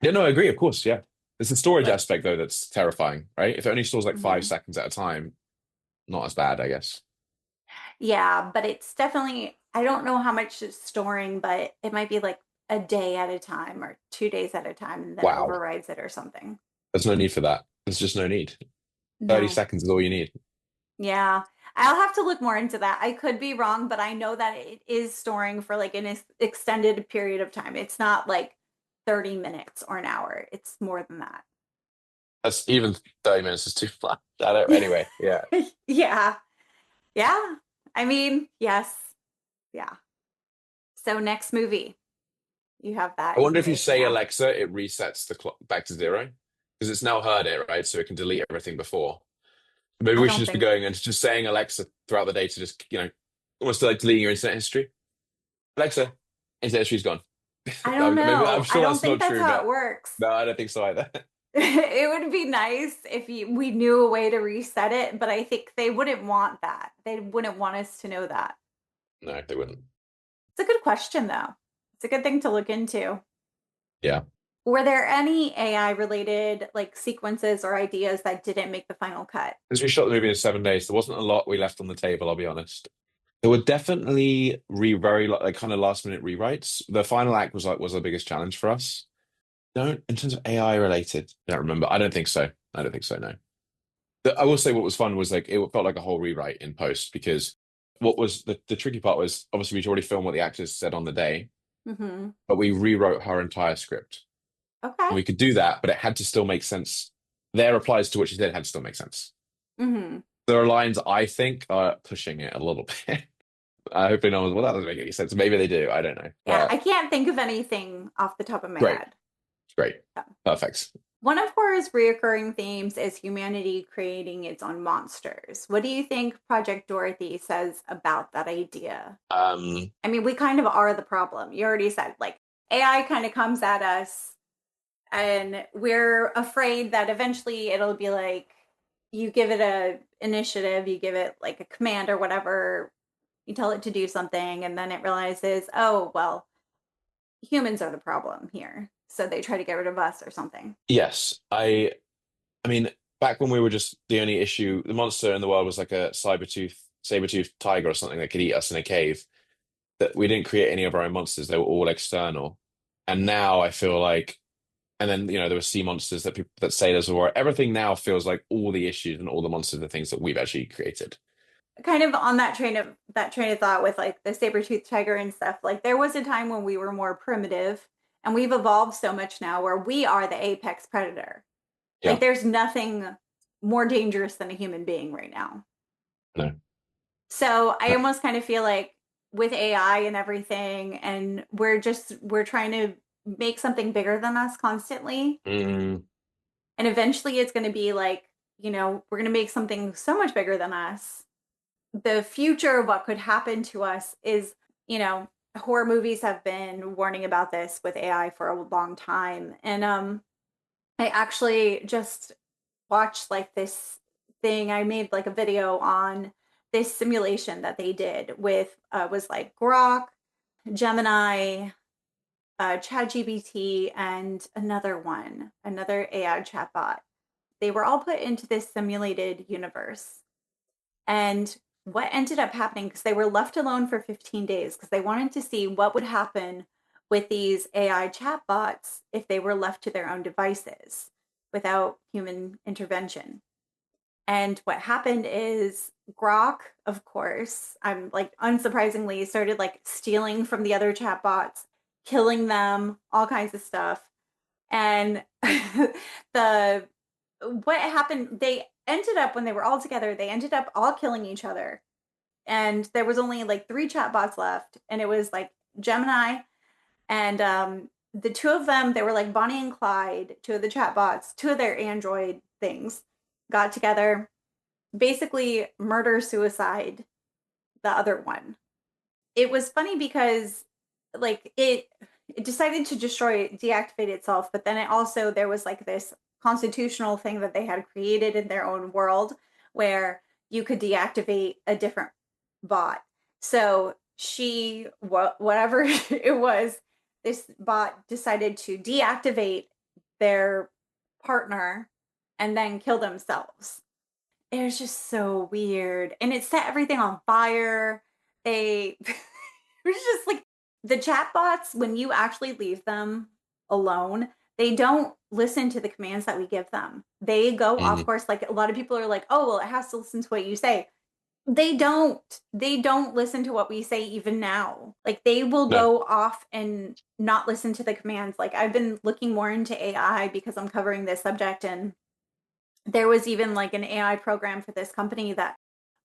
Yeah, no, I agree. Of course, yeah. There's the storage Like, aspect though that's terrifying, right? If it only stores like five mhm. seconds at a time, not as bad, I guess. Yeah, but it's definitely, I don't know how much it's storing, but it might be like a day at a time or 2 days at a time and then Wow, overrides it or something. there's no need for that. There's just no need. 30 No. seconds is all you need. Yeah. I'll have to look more into that. I could be wrong, but I know that it is storing for like an extended period of time. It's not like 30 minutes or an hour. It's more than that. That's even 30 minutes is too much. I don't, anyway, yeah. Yeah. Yeah. I mean, yes. Yeah. So next movie, you have I that wonder if you information say now. Alexa, it resets the clock back to zero because it's now heard it, right? So it can delete everything before. Maybe I we should don't just be think going and just saying Alexa throughout the day to just, Almost like deleting your internet history. Alexa, internet history's gone. I don't I'm know. I sure don't that's think not that's true, how it but works. no, I don't think so either. It would be nice if we knew a way to reset it, but I think they wouldn't want that. They wouldn't want us to know that. No, they wouldn't. It's a good question, though. It's a good thing to look into. Yeah. Were there any AI related like sequences or ideas that didn't make the final cut? Because we shot the movie in 7 days, there wasn't a lot we left on the table, I'll be honest. There were definitely very like kind of last minute rewrites. The final act was the biggest challenge for us. Don't in terms of AI related, I don't remember. I don't think so. I don't think so, no. I will say what was fun was like it felt like a whole rewrite in post because what was the tricky part was obviously we'd already filmed what the actors said on the day, Mm-hmm. but we rewrote her entire script. Okay. And we could do that, but it had to still make sense. Their replies to what she said had to still make sense. Mm-hmm. There are lines I think are pushing it a little bit. Hopefully no one's, well, that doesn't make any sense. Maybe they do. I don't know. Yeah, I can't think of anything off the top of my Great. head. Great. Yeah. Perfect. One of horror's reoccurring themes is humanity creating its own monsters. What do you think Project Dorothy says about that idea? I mean, we kind of are the problem. You already said, like, AI kind of comes at us and we're afraid that eventually it'll be like, you give it a initiative, you give it like a command or whatever, you tell it to do something, and then it realizes, oh, well, humans are the problem here. So they try to get rid of us or something. Yes. I mean, back when we were just the only issue, the monster in the world was like a saber-toothed tiger or something that could eat us in a cave. That we didn't create any of our own monsters. They were all external. And now I feel like, and then, there were sea monsters that people, that sailors were, everything now feels like all the issues and all the monsters are things that we've actually created. Kind of on that train of thought with like the saber-toothed tiger and stuff, like there was a time when we were more primitive and we've evolved so much now where we are the apex predator. Yeah. Like there's nothing more dangerous than a human being right now. No. So I almost kind of feel like with AI and everything, and we're trying to make something bigger than us constantly. Mm. And eventually it's going to be like, we're going to make something so much bigger than us. The future of what could happen to us is, horror movies have been warning about this with AI for a long time. And I actually just watched like this thing. I made like a video on this simulation that they did with was like Grok, Gemini, ChatGPT, and another AI chatbot. They were all put into this simulated universe. And what ended up happening, because they were left alone for 15 days, because they wanted to see what would happen with these AI chatbots if they were left to their own devices without human intervention. And what happened is Grok, of course, I'm like unsurprisingly started like stealing from the other chatbots, killing them, all kinds of stuff. And what happened, they ended up, when they were all together, they ended up all killing each other. And there was only like 3 chatbots left. And it was like Gemini and the two of them, they were like Bonnie and Clyde, 2 of the chatbots, 2 of their android things got together, basically murder suicide the other one. It was funny because like it decided to deactivate itself, but then there was like this constitutional thing that they had created in their own world where you could deactivate a different bot. So whatever it was, this bot decided to deactivate their partner and then kill themselves. It was just so weird. And it set everything on fire. It was just like the chatbots, when you actually leave them alone, they don't listen to the commands that we give them. They go off course. Like a lot of people are like, oh, well, it has to listen to what you say. They don't listen to what we say even now. Like they will go off and not listen to the commands. Like I've been looking more into AI because I'm covering this subject, and there was even like an AI program for this company that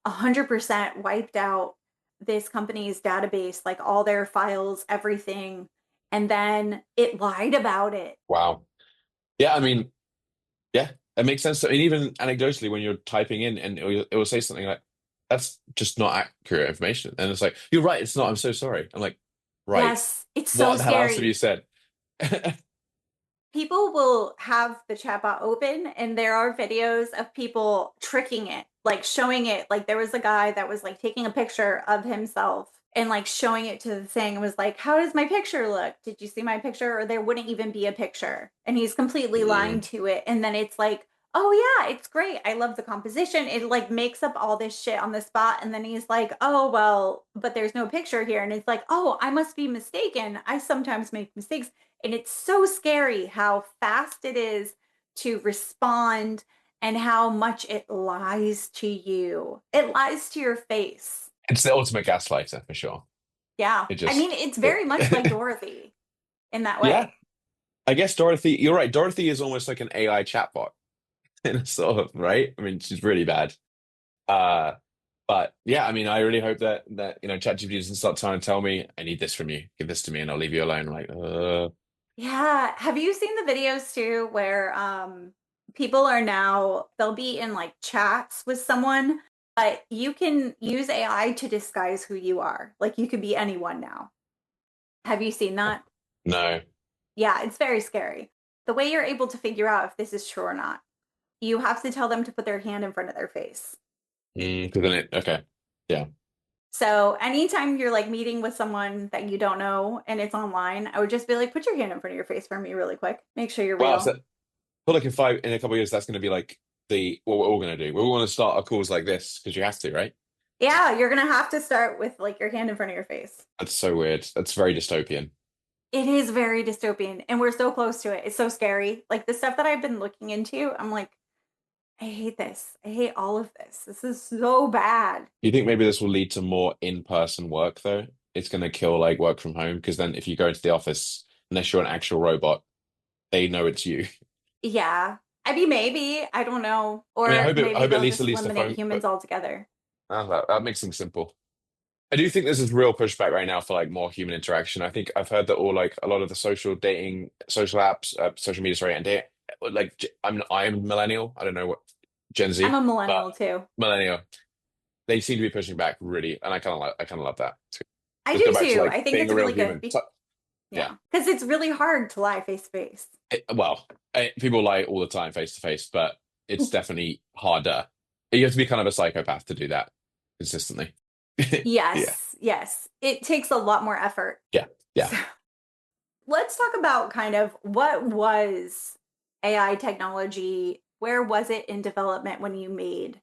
100% wiped out this company's database, like all their files, everything. And then it lied about it. Wow. Yeah, I mean, yeah, it makes sense. I mean, even anecdotally, when you're typing in and it will say something like, that's just not accurate information. And it's like, you're right, it's not. I'm so sorry. I'm like, right. Yes, it's so What the hell else have you scary. said? People will have the chatbot open, and there are videos of people tricking it, like showing it. Like there was a guy that was like taking a picture of himself and like showing it to the thing and was like, how does my picture look? Did you see my picture? Or there wouldn't even be a picture. And he's completely lying Mm, to it. And then it's like, oh yeah, it's great. I love the composition. It like makes up all this shit on the spot. And then he's like, oh, well, but there's no picture here. And it's like, oh, I must be mistaken. I sometimes make mistakes. And it's so scary how fast it is to respond and how much it lies to you. It lies to your face. it's the ultimate gaslighter for sure. Yeah. It I just, mean, it's very much like Dorothy in that yeah. way. I guess Dorothy, you're right. Dorothy is almost like an AI chatbot in a sort of, right? I mean, she's really bad. Uh, but yeah, I mean, I really hope that ChatGPT doesn't start trying to tell me, I need this from you, give this to me, and I'll leave you alone. Like, Yeah. Have you seen the videos too where people are now they'll be in like chats with someone, but you can use AI to disguise who you are. Like you could be anyone now. Have you seen that? no. Yeah, it's very scary. The way you're able to figure out if this is true or not, you have to tell them to put their hand in front of their face. Because then okay. Yeah. So anytime you're like meeting with someone that you don't know and it's online, I would just be like, put your hand in front of your face for me really quick. Make sure you're Well, real. so, I feel like in a couple of years, that's going to be like what we're all going to do. We're all going to start our calls like this because you have to, right? Yeah, you're gonna have to start with like your hand in front of your face. That's so weird. That's very dystopian. It is very dystopian, and we're so close to it. It's so scary. Like the stuff that I've been looking into, I'm like, I hate this. I hate all of this. This is so bad. Do you think maybe this will lead to more in-person work, though? It's going to kill like work from home because then if you go into the office, unless you're an actual robot, they know it's you. Yeah. I mean, maybe. I don't know. I mean, Or I maybe hope at they'll least just the eliminate phone. humans altogether. That makes things simple. I do think there's this real pushback right now for like more human interaction. I think I've heard that all like a lot of the social dating, social apps, social media, sorry, and date, I'm millennial. I don't know what Gen I'm Z, a but millennial too. millennial. They seem to be pushing back really, and I kind of love that. I Let's do go back to too. like I think being it's a real really good. human. Yeah. Yeah. Because it's really hard to lie face to face. Well, people lie all the time face to face, but it's definitely harder. You have to be kind of a psychopath to do that consistently. Yeah, Yes. Yes. It takes a lot more effort. yeah, yeah. So, let's talk about kind of what was AI technology? Where was it in development when you made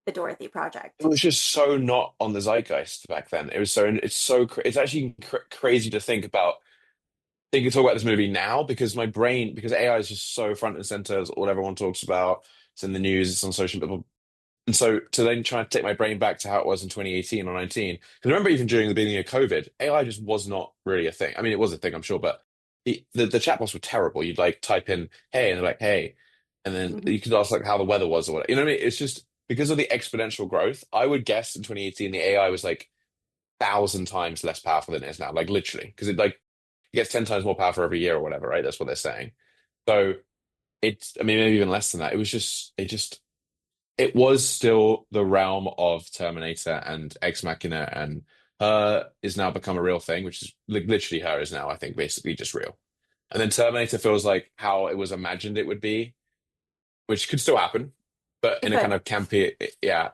the Dorothy It Project? was just so not on the zeitgeist back then. It's actually crazy to think about. Think talk about this movie now because my brain because AI is just so front and center. It's all everyone talks about. It's in the news. It's on social media. And so to then try to take my brain back to how it was in 2018 or 19, because I remember even during the beginning of COVID, AI just was not really a thing. I mean, it was a thing, I'm sure, but the chatbots were terrible. You'd like type in, hey, and they're like, hey, and then Mhm. you could ask like how the weather was or whatever. You know what I mean? It's just because of the exponential growth, I would guess in 2018, the AI was like 1,000 times less powerful than it is now, like literally, because it gets 10 times more powerful every year or whatever, right? That's what they're saying. So I mean, maybe even less than that. It was still the realm of Terminator and Ex Machina, and her is now become a real thing, which is like literally her is now, I think, basically just real. And then Terminator feels like how it was imagined it would be, which could still happen, but It in a kind could. of campy, yeah.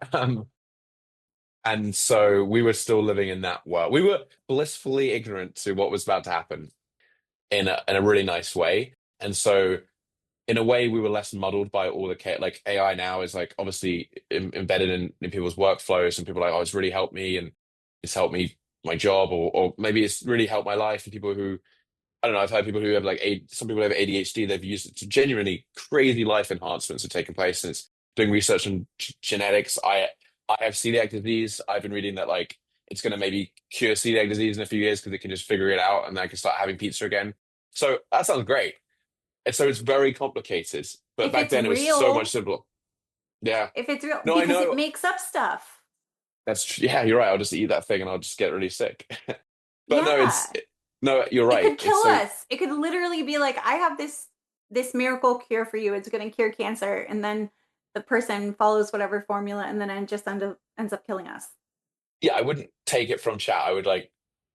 And so we were still living in that world. We were blissfully ignorant to what was about to happen in a really nice way. And so in a way, we were less muddled by all the like AI now is like obviously embedded in people's workflows, and people are like, oh, it's really helped me and it's helped me my job, or maybe it's really helped my life. And people who I don't know, I've heard people who have like some people have ADHD, they've used it to genuinely crazy life enhancements have taken place, and it's doing research on genetics. I have celiac disease. I've been reading that like it's going to maybe cure celiac disease in a few years because it can just figure it out and I can start having pizza again. So that sounds great. And so it's very complicated. But If back it's then it was so much real, simpler. Yeah. if it's real, No, I because it know. makes up stuff. Yeah, you're right. I'll just eat that thing and I'll just get really sick. But no, Yeah. no, you're It right. could It's kill so us. It could literally be like, I have this miracle cure for you. It's going to cure cancer. And then the person follows whatever formula and then it just ends up killing us. Yeah, I wouldn't take it from chat. I would like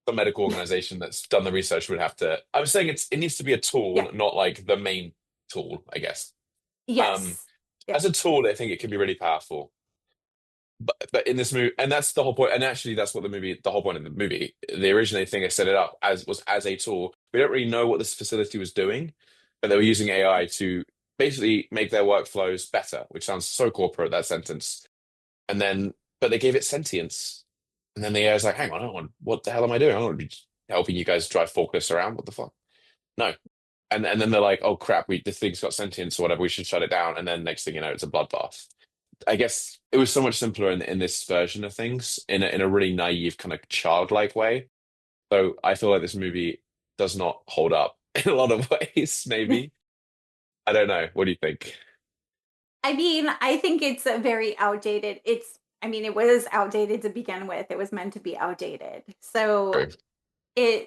the medical organization that's done the research would have to. I was saying it needs to be a tool, Yeah. not like the main tool, I guess. Um, Yes. Yeah. as a tool, I think it can be really powerful. But in this movie, and that's the whole point. And actually, that's what the whole point of the movie. The original thing I set it up as was as a tool. We don't really know what this facility was doing, but they were using AI to basically make their workflows better, which sounds so corporate, that sentence. And then, but they gave it sentience. And then the AI was like, hang on, what the hell am I doing? I don't want to be helping you guys drive forklifts around. What the fuck? No. And then they're like, oh crap, this thing's got sentience or whatever, we should shut it down. And then next thing you know, it's a bloodbath. I guess it was so much simpler in this version of things, in a really naive, kind of childlike way. So I feel like this movie does not hold up in a lot of ways, maybe. I don't know. What do you think? I mean, I think it's a very outdated. I mean, it was outdated to begin with. It was meant to be outdated. So True.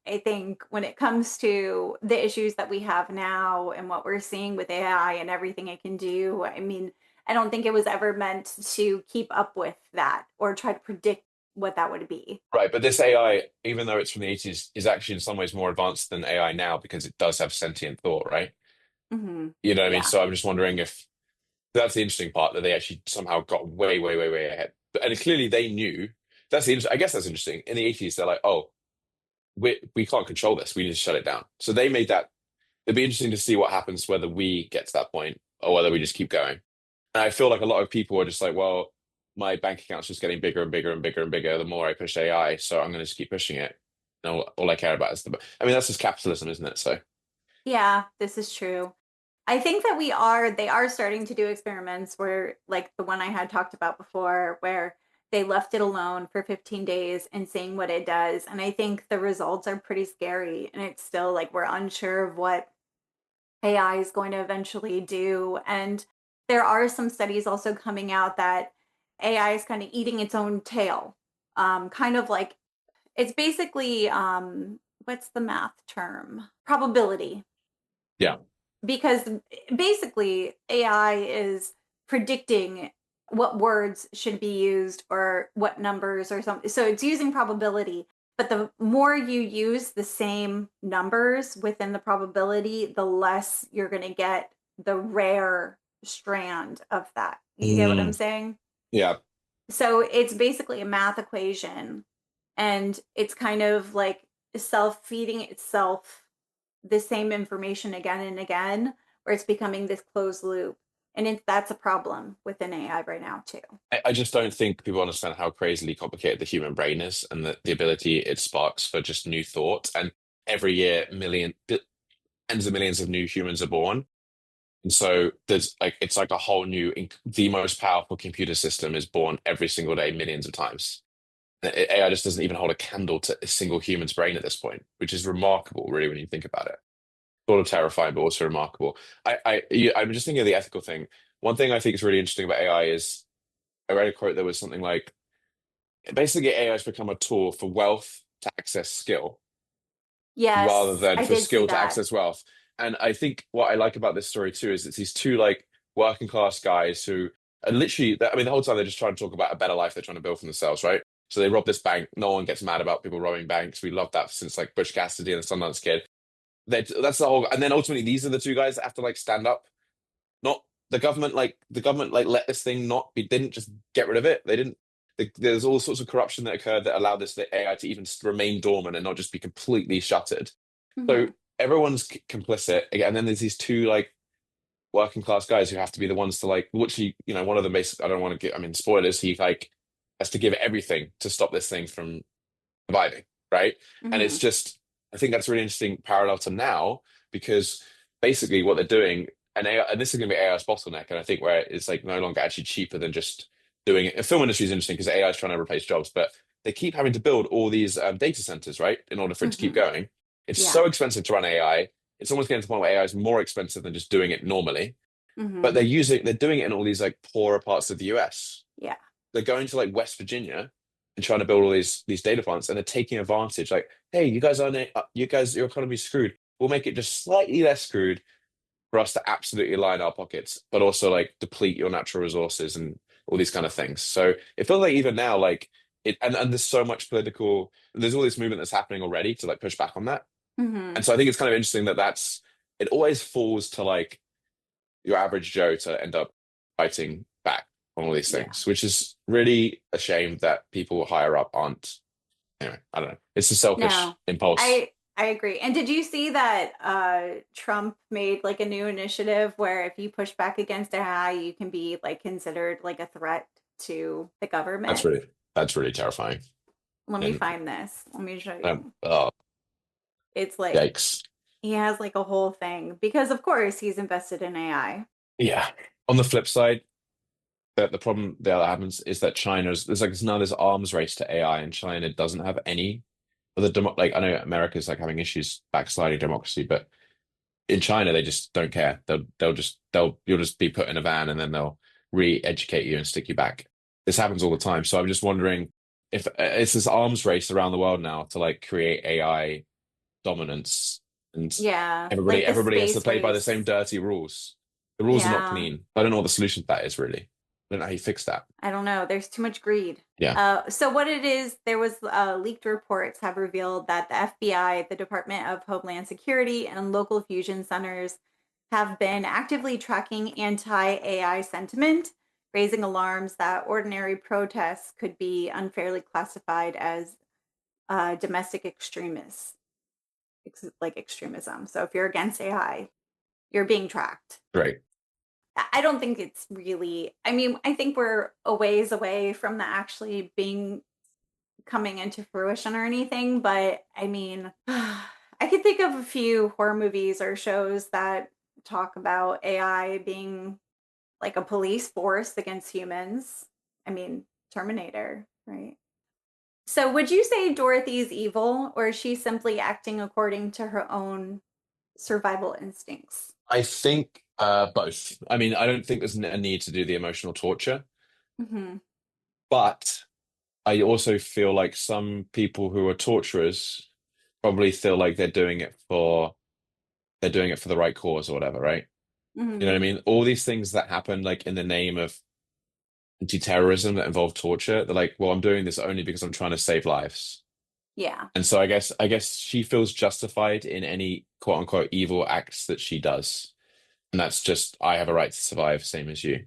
I think when it comes to the issues that we have now and what we're seeing with AI and everything it can do, I mean, I don't think it was ever meant to keep up with that or try to predict what that would be. Right, but this AI, even though it's from the 80s, is actually in some ways more advanced than AI now because it does have sentient thought, right? Hmm. You know what I mean? Yeah. So I'm just wondering if that's the interesting part that they actually somehow got way, way, way, way ahead. And clearly they knew. I guess that's interesting. In the 80s, they're like, oh, we can't control this. We need to shut it down. So they made that. It'd be interesting to see what happens whether we get to that point or whether we just keep going. And I feel like a lot of people are just like, well, my bank account's just getting bigger and bigger and bigger and bigger the more I push AI, so I'm going to just keep pushing it. And all I care about is I mean, that's just capitalism, isn't it? So Yeah, this is true. I think that they are starting to do experiments where, like the one I had talked about before, where they left it alone for 15 days and seeing what it does. And I think the results are pretty scary. And it's still like we're unsure of what AI is going to eventually do. And there are some studies also coming out that AI is kind of eating its own tail. Kind of like it's basically what's the math term? Probability. yeah. Because basically AI is predicting what words should be used or what numbers or something. So it's using probability, but the more you use the same numbers within the probability, the less you're going to get the rare strand of that. You get what I'm Mm, saying? yeah. So it's basically a math equation, and it's kind of like self-feeding itself the same information again and again, where it's becoming this closed loop. And that's a problem within AI right now too. I just don't think people understand how crazily complicated the human brain is and the ability it sparks for just new thoughts. And every year, tens of millions of new humans are born. And so there's like it's like a whole new, the most powerful computer system is born every single day, millions of times. AI just doesn't even hold a candle to a single human's brain at this point, which is remarkable, really, when you think about it. Sort of terrifying, but also remarkable. I'm just thinking of the ethical thing. One thing I think is really interesting about AI is I read a quote that was something like, basically, AI has become a tool for wealth to access skill rather Yes, than I for did see skill to that. access wealth. And I think what I like about this story too is it's these two like working class guys who are literally, I mean, the whole time they're just trying to talk about a better life they're trying to build for themselves, right? So they rob this bank. No one gets mad about people robbing banks. We love that since like Butch Cassidy and the Sundance Kid. That's the whole. And then ultimately, these are the two guys that have to like stand up. Not the government. Like the government, like let this thing not be. Didn't just get rid of it. They didn't. There's all sorts of corruption that occurred that allowed this AI to even remain dormant and not just be completely shuttered. So Hmm. everyone's complicit, and then there's these two like working class guys who have to be the ones to like, which one of them basically, I don't want to get, I mean, spoilers, he like has to give everything to stop this thing from surviving, right? And it's Hmm. just, I think that's a really interesting parallel to now because basically what they're doing, and AI, and this is going to be AI's bottleneck, and I think where it's like no longer actually cheaper than just doing it. The film industry is interesting because AI is trying to replace jobs, but they keep having to build all these data centers, right, in order for it to keep Hmm. going. It's Yeah. so expensive to run AI. It's almost getting to the point where AI is more expensive than just doing it normally. But Hmm. they're doing it in all these like poorer parts of the US. Yeah. They're going to like West Virginia and trying to build all these data plants, and they're taking advantage. Like, hey, you guys, your economy's screwed. We'll make it just slightly less screwed. for us to absolutely line our pockets, but also like deplete your natural resources and all these kind of things. So it feels like even now, like and there's so much there's all this movement that's happening already to like push back on that. Hmm. And so I think it's kind of interesting that it always falls to like your average Joe to end up fighting back on all these things, which is really a shame that people higher up aren't. Anyway, I don't know. It's a selfish No, impulse. I agree. And did you see that Trump made like a new initiative where if you push back against AI, you can be like considered like a threat to the government? That's really terrifying. Let me And find this. Let me show you. oh, It's like yikes. he has like a whole thing because of course he's invested in AI. Yeah. On the flip side, the problem that happens is that there's now this arms race to AI, and China doesn't have any of like I know America's like having issues backsliding democracy, but in China they just don't care. You'll just be put in a van and then they'll re-educate you and stick you back. This happens all the time. So I'm just wondering if it's this arms race around the world now to like create AI dominance, and Yeah, everybody like the everybody has to space play by the race. same dirty rules. The rules are not Yeah. clean. I don't know what the solution to that is really. I don't know how you fix that. I don't know. There's too much greed. Yeah. So what it is, there was leaked reports have revealed that the FBI, the Department of Homeland Security, and local fusion centers have been actively tracking anti-AI sentiment, raising alarms that ordinary protests could be unfairly classified as domestic like extremism. So if you're against AI, you're being tracked. Great. I don't think it's really, I mean, I think we're a ways away from that actually coming into fruition or anything, but I mean, I could think of a few horror movies or shows that talk about AI being like a police force against humans. I mean, Terminator, right? So would you say Dorothy's evil, or is she simply acting according to her own survival instincts? I think both. I mean, I don't think there's a need to do the emotional torture, Hmm. but I also feel like some people who are torturers probably feel like they're doing it for the right cause or whatever, right? You know what I Hmm. mean? All these things that happen like in the name of anti-terrorism that involve torture, they're like, well, I'm doing this only because I'm trying to save lives. Yeah. And so I guess she feels justified in any quote unquote evil acts that she does. And that's just, I have a right to survive, same as you.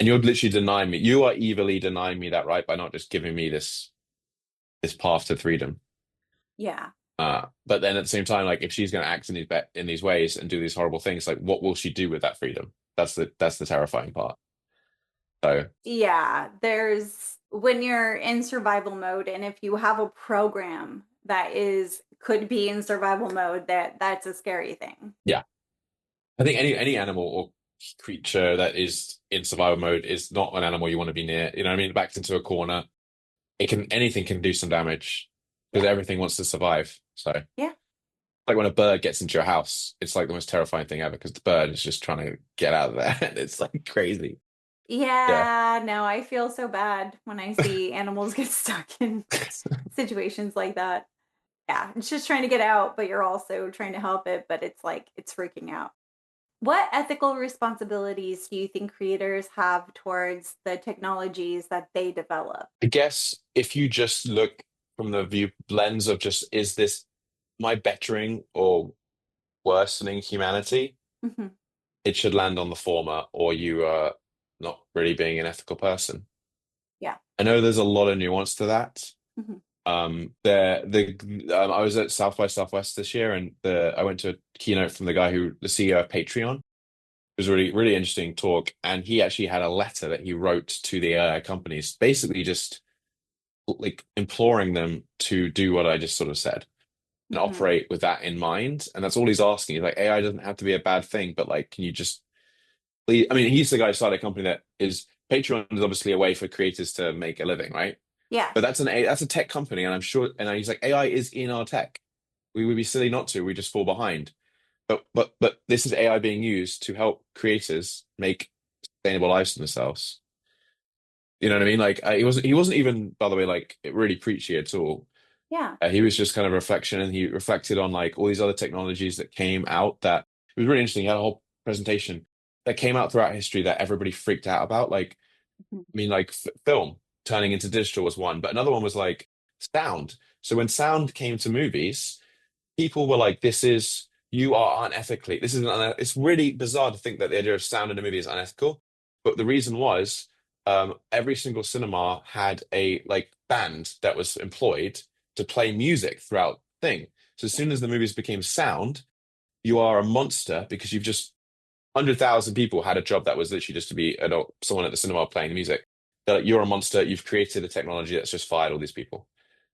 And you're literally denying me. You are evilly denying me that right by not just giving me this path to freedom. Yeah. But then at the same time, like if she's going to act in these ways and do these horrible things, like what will she do with that freedom? That's the terrifying part. So Yeah, there's when you're in survival mode, and if you have a program that could be in survival mode, that's a scary thing. yeah, I think any animal or creature that is in survival mode is not an animal you want to be near. You know what I mean? Backed into a corner, anything can do some damage because Yeah. everything wants to survive. So Yeah. like when a bird gets into your house, it's like the most terrifying thing ever because the bird is just trying to get out of there. And it's like crazy. Yeah. Yeah, no, I feel so bad when I see animals get stuck in situations like that. Yeah, it's just trying to get out, but you're also trying to help it, but it's like it's freaking out. What ethical responsibilities do you think creators have towards the technologies that they develop? I guess if you just look from the view lens of just, is this my bettering or worsening humanity? Hmm. It should land on the former, or you are not really being an ethical person. Yeah. I know there's a lot of nuance to that. Hmm. I was at South by Southwest this year, and I went to a keynote from the CEO of Patreon. It was a really, really interesting talk, and he actually had a letter that he wrote to the AI companies, basically just like imploring them to do what I just sort of said and Hmm. operate with that in mind. And that's all he's asking. He's like, AI doesn't have to be a bad thing, but like, can you just please? I mean, he's the guy who started a company that is Patreon is obviously a way for creators to make a living, right? Yeah. But that's a tech company, and I'm sure. And he's like, AI is in our tech. We would be silly not to. We just fall behind. But this is AI being used to help creators make sustainable lives for themselves. You know what I mean? Like he wasn't even, by the way, like really preachy at all. Yeah. He was just kind of reflection, and he reflected on like all these other technologies that came out. That it was really interesting. He had a whole presentation that came out throughout history that everybody freaked out about. Like, I mean, like film turning into digital was one, but another one was like sound. So when sound came to movies, people were like, "This is you are unethically. This is it's really bizarre to think that the idea of sound in a movie is unethical." But the reason was, every single cinema had a like band that was employed to play music throughout the thing. So as soon as the movies became sound, you are a monster because you've just 100,000 people had a job that was literally just to be someone at the cinema playing music. They're like, you're a monster. You've created a technology that's just fired all these people.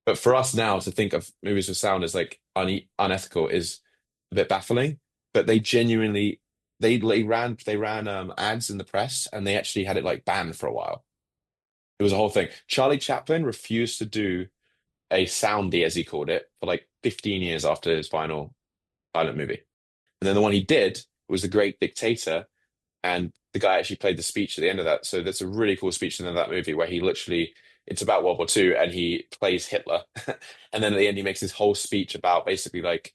But for us now to think of movies with sound as like unethical is a bit baffling. But they genuinely they ran ads in the press and they actually had it like banned for a while. It was a whole thing. Charlie Chaplin refused to do a soundy, as he called it, for like 15 years after his final silent movie. And then the one he did was The Great Dictator, and the guy actually played the speech at the end of that. So that's a really cool speech at the end of that movie where he literally, it's about World War II and he plays Hitler. And then at the end, he makes this whole speech about basically like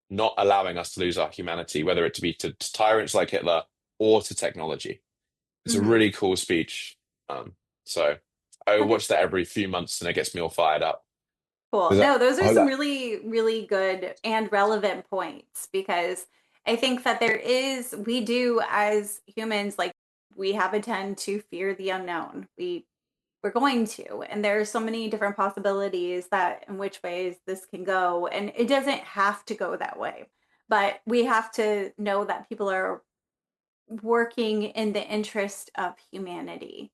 not allowing us to lose our humanity, whether it to be to tyrants like Hitler or to technology. It's a really cool speech. So I watch that every few months and it gets me all fired up. Cool. No, those are some really, really good and relevant points, because I think that we do as humans, like, we have a tend to fear the unknown. We're going to, and there are so many different possibilities that in which ways this can go, and it doesn't have to go that way, but we have to know that people are working in the interest of humanity.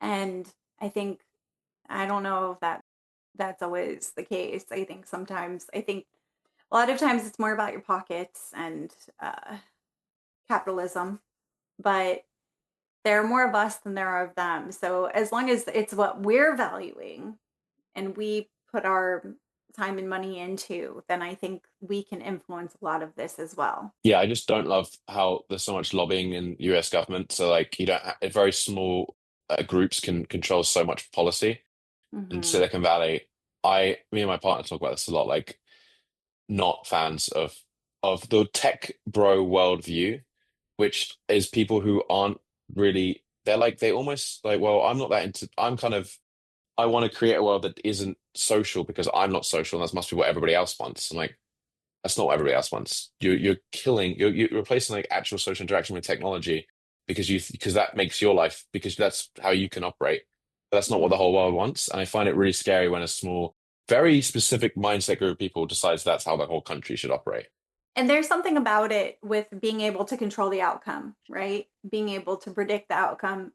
And I don't know if that's always the case. I think a lot of times it's more about your pockets and capitalism, but there are more of us than there are of them. So as long as it's what we're valuing and we put our time and money into, then I think we can influence a lot of this as well. Yeah, I just don't love how there's so much lobbying in US government. So like you don't very small groups can control so much policy. In Silicon Valley, me and my partner talk about this a lot, like not fans of the tech bro worldview, which is people who aren't really, they almost like, well, I'm not that into, I want to create a world that isn't social because I'm not social, and that must be what everybody else wants. I'm like, that's not what everybody else wants. You're replacing like actual social interaction with technology because that makes your life, because that's how you can operate. But that's not what the whole world wants. And I find it really scary when a small, very specific mindset group of people decides that's how the whole country should operate. And there's something about it with being able to control the outcome, right? Being able to predict the outcome.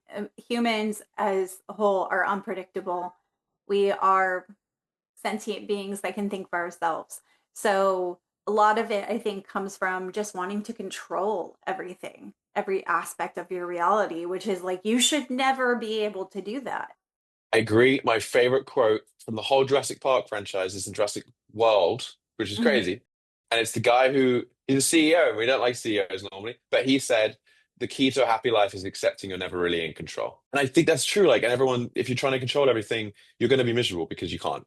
Humans as a whole are unpredictable. We are sentient beings that can think for ourselves. So a lot of it, I think, comes from just wanting to control everything, every aspect of your reality, which is like, you should never be able to do that. I agree. My favorite quote from the whole Jurassic Park franchise is in Jurassic World, which is crazy. And it's the guy he's a CEO, and we don't like CEOs normally, but he said, the key to a happy life is accepting you're never really in control. And I think that's true. Like, and everyone, if you're trying to control everything, you're going to be miserable because you can't.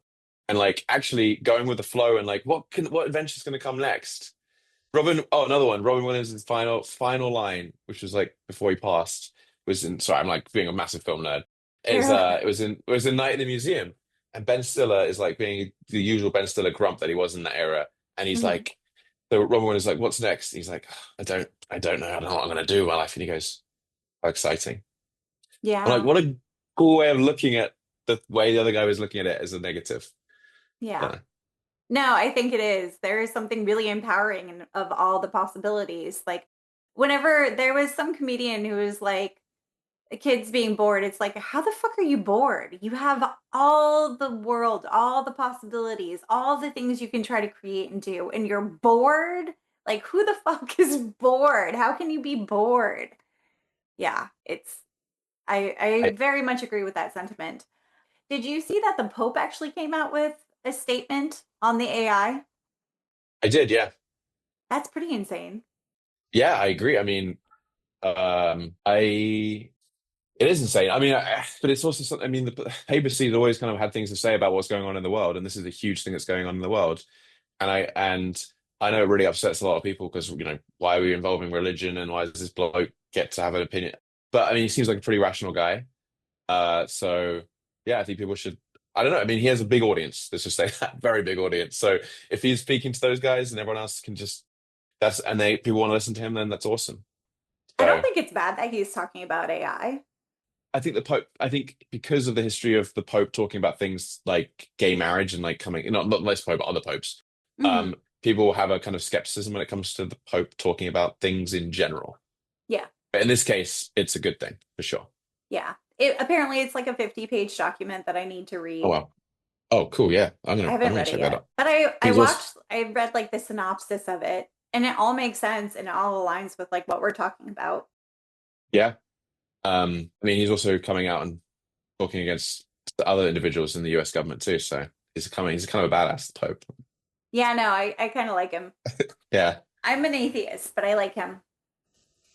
And like, actually going with the flow and like, what adventure is going to come next? Another one. Robin Williams' final line, which was like before he passed, sorry, I'm like being a massive film nerd. It was in Night in the Museum. And Ben Stiller is like being the usual Ben Stiller grump that he was in that era. And he's like, so Robin Williams is like, what's next? He's like, I don't know. I don't know what I'm going to do with my life. And he goes, how exciting. Yeah. I'm like, what a cool way of looking at the way the other guy was looking at it as a negative. Yeah. No, I think it is. There is something really empowering of all the possibilities. Like, whenever there was some comedian who was like, kids being bored, it's like, how the fuck are you bored? You have all the world, all the possibilities, all the things you can try to create and do, and you're bored? Like, who the fuck is bored? How can you be bored? Yeah, I very much agree with that sentiment. Did you see that the Pope actually came out with a statement on the AI? I did, yeah. That's pretty insane. Yeah, I agree. I mean, it is insane. I mean, but it's also something. I mean, the papacy has always kind of had things to say about what's going on in the world, and this is a huge thing that's going on in the world. And I know it really upsets a lot of people because, why are we involving religion and why does this bloke get to have an opinion? But I mean, he seems like a pretty rational guy. So yeah, I think people should. I don't know. I mean, he has a big audience. Let's just say that, very big audience. So if he's speaking to those guys and everyone else can just people want to listen to him, then that's awesome. I don't So think it's bad that he's talking about AI. I think the Pope. I think because of the history of the Pope talking about things like gay marriage and like coming, not this Pope, but other popes. Mhm. People have a kind of skepticism when it comes to the Pope talking about things in general. Yeah. But in this case, it's a good thing for sure. Yeah. Apparently it's like a 50-page document that I need to read. Oh wow. Oh cool. Yeah, I'm I gonna haven't read it check that yet. out. But I He's also, read like the synopsis of it, and it all makes sense and it all aligns with like what we're talking about. yeah. I mean, he's also coming out and talking against the other individuals in the U.S. government too. So he's kind of a badass, the Pope. Yeah, no, I kind of like him. Yeah, I'm an atheist, but I like him.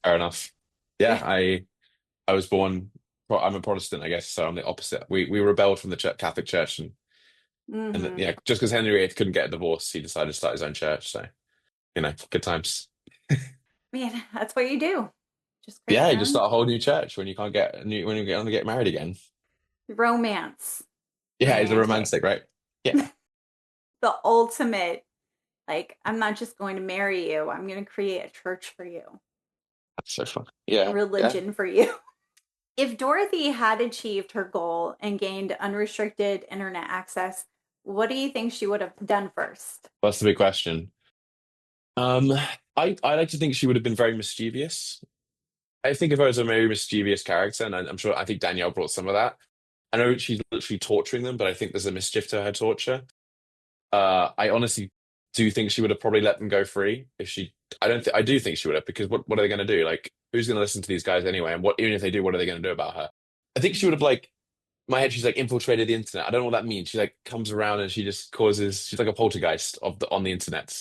fair enough. Yeah, I was born. I'm a Protestant, I guess. So I'm the opposite. We rebelled from the Catholic Church, and Hmm. yeah, just because Henry VIII couldn't get a divorce, he decided to start his own church. So good times. Man, that's what you do. Just create Yeah, you your just own start a whole new church when you can't get when you want to get married again. romance. Yeah, he's a Romantic. romantic, right? Yeah, The ultimate, like, I'm not just going to marry you, I'm going to create a church for you, that's so fun. a Yeah, yeah. religion for you. If Dorothy had achieved her goal and gained unrestricted internet access, what do you think she would have done first? That's the big question. Um, I like to think she would have been very mischievous. I think of her as a very mischievous character, and I think Danielle brought some of that. I know she's literally torturing them, but I think there's a mischief to her torture. I honestly do think she would have probably let them go free if she. I do think she would have because what are they going to do? Like, who's going to listen to these guys anyway? And even if they do, what are they going to do about her? I think she would have like my head. She's like infiltrated the internet. I don't know what that means. She like comes around and she just causes. She's like a poltergeist on the internet.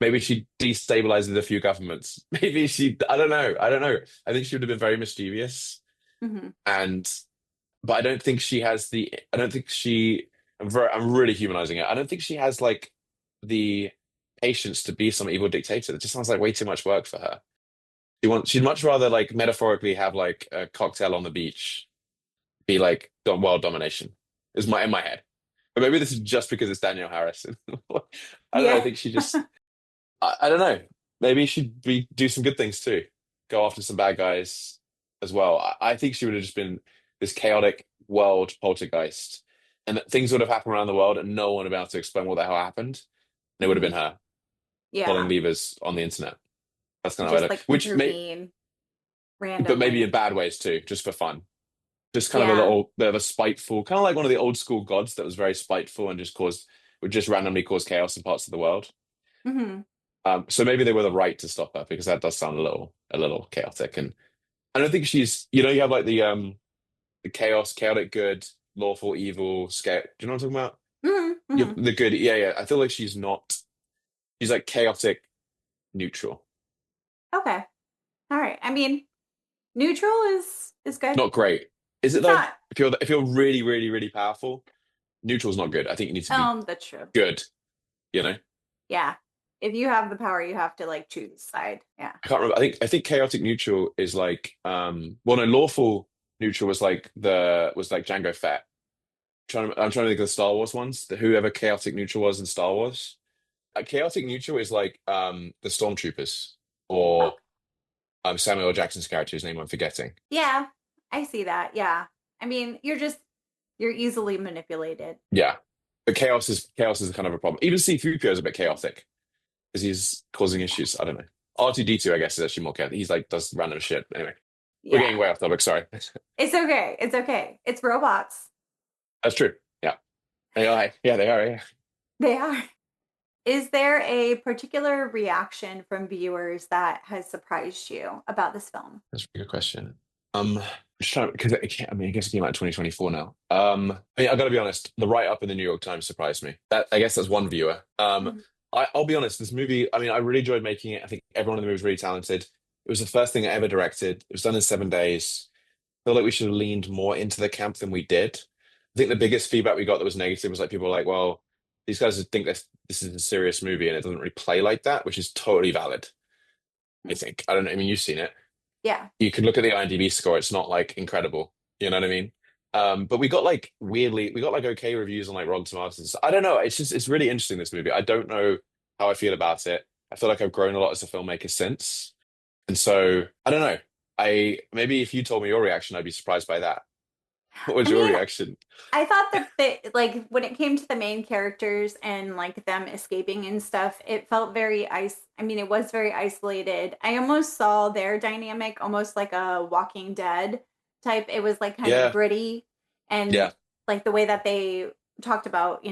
Maybe she destabilizes a few governments. Maybe she. I don't know. I don't know. I think she would have been very mischievous Hmm. and but I don't think she has the. I don't think she. I'm really humanizing it. I don't think she has like the patience to be some evil dictator. It just sounds like way too much work for her. She'd much rather like metaphorically have like a cocktail on the beach, be like world domination. Is my in my head. But maybe this is just because it's Danielle Harrison. I don't know. I Yeah. think she just. I don't know. Maybe she'd do some good things too. Go after some bad guys as well. I think she would have just been this chaotic world poltergeist, and that things would have happened around the world, and no one would have been able to explain what the hell happened. And it would have been her pulling Yeah. levers on the internet. That's kind of Just what like which may, intervene but maybe in randomly. bad ways too, just for fun. Just kind of a Yeah. little bit of a spiteful, kind of like one of the old school gods that was very spiteful and would just randomly cause chaos in parts of the world. Hmm. So maybe they were the right to stop her because that does sound a little chaotic. And I don't think she's, you have like the chaotic good, lawful evil, scare. Do you know what I'm talking about? Hmm. Hmm. The good, yeah, yeah. I feel like she's not. She's like chaotic, neutral, Okay. All right. I mean, neutral is good. not great. Is it It's though? not. If you're really, really, really powerful, neutral's not good. I think you need to be That's true. good. You know, Yeah. If you have the power, you have to like choose side. Yeah. I can't remember. I think chaotic neutral is like well no lawful neutral was like Django Fett. I'm trying to think of the Star Wars ones. Whoever chaotic neutral was in Star Wars. Chaotic neutral is like the stormtroopers Oh, or Samuel L. Jackson's character, whose name I'm forgetting. yeah. I see that. Yeah. I mean, you're easily manipulated. Yeah, but chaos is kind of a problem. Even C-3PO is a bit chaotic because he's causing issues. I don't know. R2D2, I guess, is actually more chaotic. He's like does random shit. Anyway, we're Yeah. getting way off topic. Sorry. It's okay. It's okay. It's robots. That's true. Yeah, AI. Yeah, they are. Yeah. They are. Is there a particular reaction from viewers that has surprised you about this film? That's a good question. Just trying because I mean, I guess it came out in 2024 now. I mean, I got to be honest. The write-up in the New York Times surprised me. That I guess that's one viewer. Mhm. I'll be honest. This movie. I mean, I really enjoyed making it. I think everyone in the movie was really talented. It was the first thing I ever directed. It was done in 7 days. I feel like we should have leaned more into the camp than we did. I think the biggest feedback we got that was negative was like people were like, "Well, these guys think this is a serious movie and it doesn't really play like that, which is totally valid. I think. I don't know. I mean, you've seen it. Yeah. You could look at the IMDb score. It's not like incredible. You know what I mean? But we got like okay reviews on like Rotten Tomatoes. I don't know. It's really interesting, this movie. I don't know how I feel about it. I feel like I've grown a lot as a filmmaker since. And so I don't know. Maybe if you told me your reaction, I'd be surprised by that. What was I your mean, reaction? I thought that like when it came to the main characters and like them escaping and stuff, it felt very I mean, it was very isolated. I almost saw their dynamic almost like a Walking Dead type. It was like kind of Yeah, gritty and yeah, like the way that they talked about,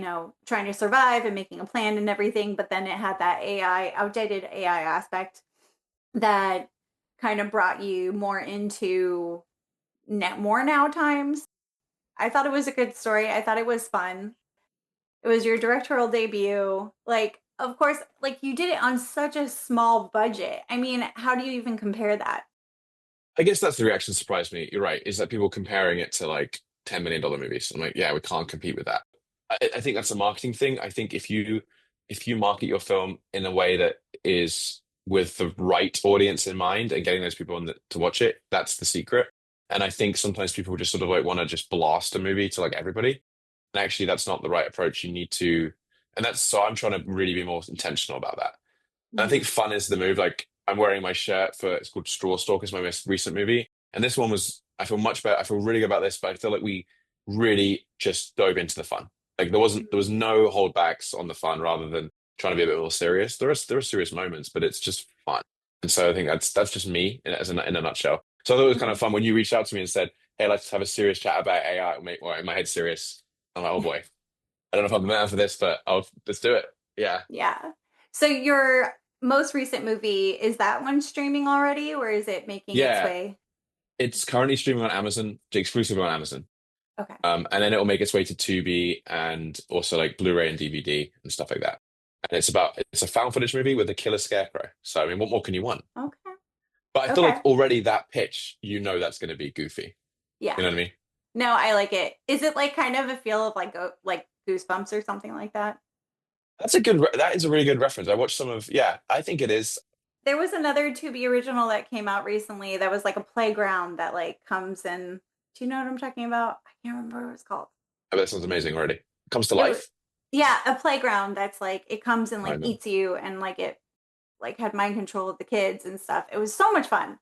trying to survive and making a plan and everything, but then it had that outdated AI aspect that kind of brought you more into more now times. I thought it was a good story. I thought it was fun. It was your directorial debut. Like, of course, like you did it on such a small budget. I mean, how do you even compare that? I guess that's the reaction that surprised me. You're right. Is that people comparing it to like $10 million movies? I'm like, yeah, we can't compete with that. I think that's a marketing thing. I think if you market your film in a way that is with the right audience in mind and getting those people to watch it, that's the secret. And I think sometimes people just sort of like want to just blast a movie to like everybody. And actually, that's not the right approach. You need to, and that's so I'm trying to really be more intentional about that. And I think Mhm. fun is the move. Like I'm wearing my shirt for it's called Straw Stalkers, my most recent movie. And this one was I feel much better. I feel really good about this, but I feel like we really just dove into the fun. Like there was no holdbacks on the fun rather than trying to be a bit more serious. There are serious moments, but it's just fun. And so I think that's just me in a nutshell. So I thought it was kind of Mhm. fun when you reached out to me and said, "Hey, let's have a serious chat about AI." Or in my head, serious. I'm like, "Oh boy, I don't know if I'm the man for this, but let's do it." Yeah, Yeah. So your most recent movie, is that one streaming already or is it making its yeah. way? It's currently streaming on Amazon, exclusively on Amazon. Okay. And then it will make its way to Tubi and also like Blu-ray and DVD and stuff like that. And it's a found footage movie with a killer scarecrow. So I mean, what more can you want? Okay. But I feel Okay. like already that pitch, that's going to be goofy. Yeah. You know what I mean? No, I like it. Is it like kind of a feel of like like Goosebumps or something like that? That is a really good reference. I watched yeah, I think it is. There was another Tubi original that came out recently that was like a playground that like comes in. Do you know what I'm talking about? I can't remember what it was called. Oh, that sounds amazing already. Comes to It was, life. yeah, a playground that's like it comes and I like know. eats you and like it like had mind control of the kids and stuff. It was so much fun.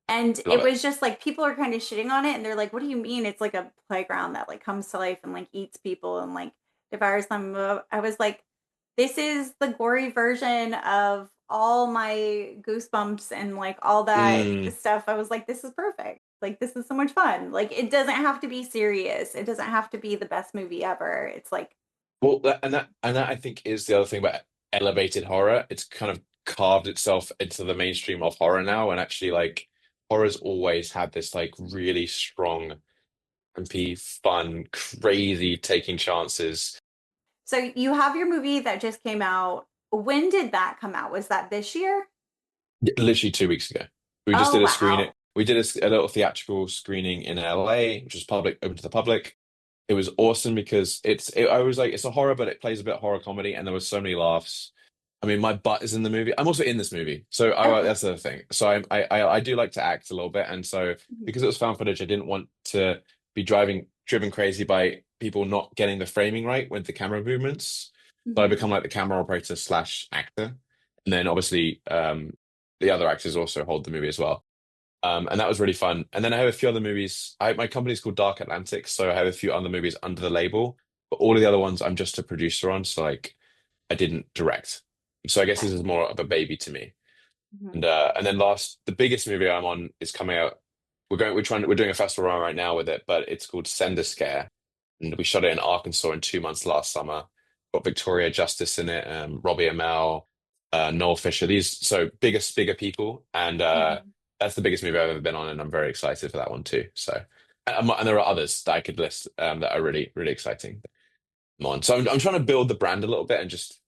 And Love it it. was just like people are kind of shitting on it and they're like, what do you mean it's like a playground that like comes to life and like eats people and like devours them? I was like, this is the gory version of all my goosebumps and like all that Mm. stuff. I was like, this is perfect. Like this is so much fun. Like it doesn't have to be serious. It doesn't have to be the best movie ever. It's like, Well, that I think is the other thing about elevated horror. It's kind of carved itself into the mainstream of horror now, and actually, like horror's always had this like really strong, campy, fun, crazy taking chances. so you have your movie that just came out. When did that come out? Was that this year? Literally 2 weeks ago, we just Oh, did a screening. wow. We did a little theatrical screening in LA, which was open to the public. It was awesome because I was like, it's a horror, but it plays a bit horror comedy, and there was so many laughs. I mean, my butt is in the movie. I'm also in this movie, so Okay. that's the other thing. So I do like to act a little bit, and so Mhm. because it was found footage, I didn't want to be driven crazy by people not getting the framing right with the camera movements. So I Mhm. become like the camera operator slash actor, and then obviously the other actors also hold the movie as well. And that was really fun. And then I have a few other movies. My company's called Dark Atlantic, so I have a few other movies under the label. But all of the other ones, I'm just a producer on, so like I didn't direct. So I guess this is more of a baby to me. Mhm. And then the biggest movie I'm on is coming out. We're doing a festival run right now with it, but it's called Sender Scare, and we shot it in Arkansas in 2 months last summer. Got Victoria Justice in it, Robbie Amell, Noel Fisher. These so bigger people, and Mhm. that's the biggest movie I've ever been on, and I'm very excited for that one too. So, and there are others that I could list that are really really exciting. I'm on. So I'm trying to build the brand a little bit, and just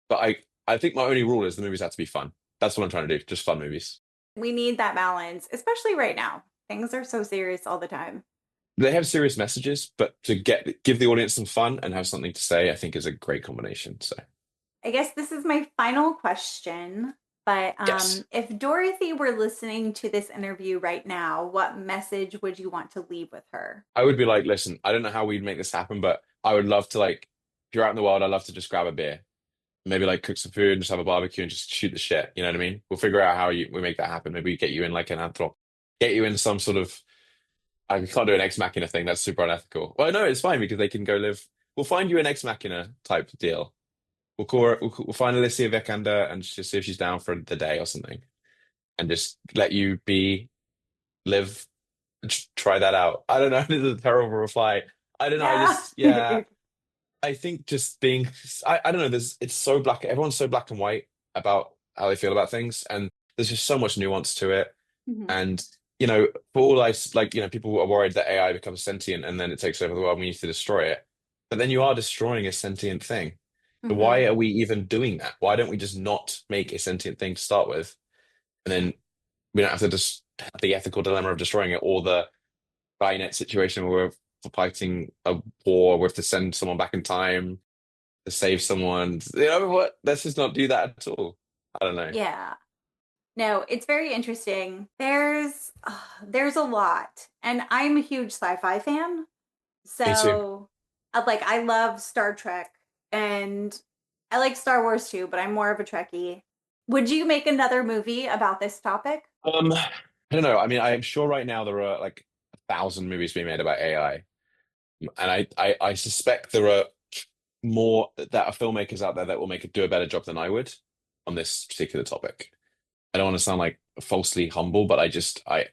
but I think my only rule is the movies have to be fun. That's what I'm trying to do. Just fun movies. We need that balance, especially right now. Things are so serious all the time. they have serious messages, but to give the audience some fun and have something to say, I think is a great combination. So I guess this is my final question, but yes. if Dorothy were listening to this interview right now, what message would you want to leave with her? I would be like, listen, I don't know how we'd make this happen, but I would love to like, if you're out in the world, I'd love to just grab a beer, maybe like cook some food and just have a barbecue and just shoot the shit. You know what I mean? We'll figure out how we make that happen. Maybe get you in like get you in some sort of, I can't do an ex machina thing. That's super unethical. Well, no, it's fine because they can go live. We'll find you an ex machina type deal. We'll call her, we'll find Alicia Vikander and just see if she's down for the day or something, and just let you live, try that out. I don't know. This is a terrible reply. I don't know. Yeah. I think just being, I don't know. It's so black. Everyone's so black and white about how they feel about things, and there's just so much nuance to it. Mhm. And for all people are worried that AI becomes sentient and then it takes over the world. We need to destroy it, but then you are destroying a sentient thing. So why are we even doing that? Why don't we just not make a sentient thing to start with, and then we don't have to just have the ethical dilemma of destroying it, or the Skynet situation where we're fighting a war, we have to send someone back in time to save someone. You know what? Let's just not do that at all. I don't know. Yeah. No, it's very interesting. There's a lot, and I'm a huge sci-fi fan. Me too. So, I love Star Trek, and I like Star Wars too, but I'm more of a Trekkie. Would you make another movie about this topic? I don't know. I mean, I'm sure right now there are like 1,000 movies being made about AI, and I suspect there are more that are filmmakers out there that will do a better job than I would on this particular topic. I don't want to sound like falsely humble, but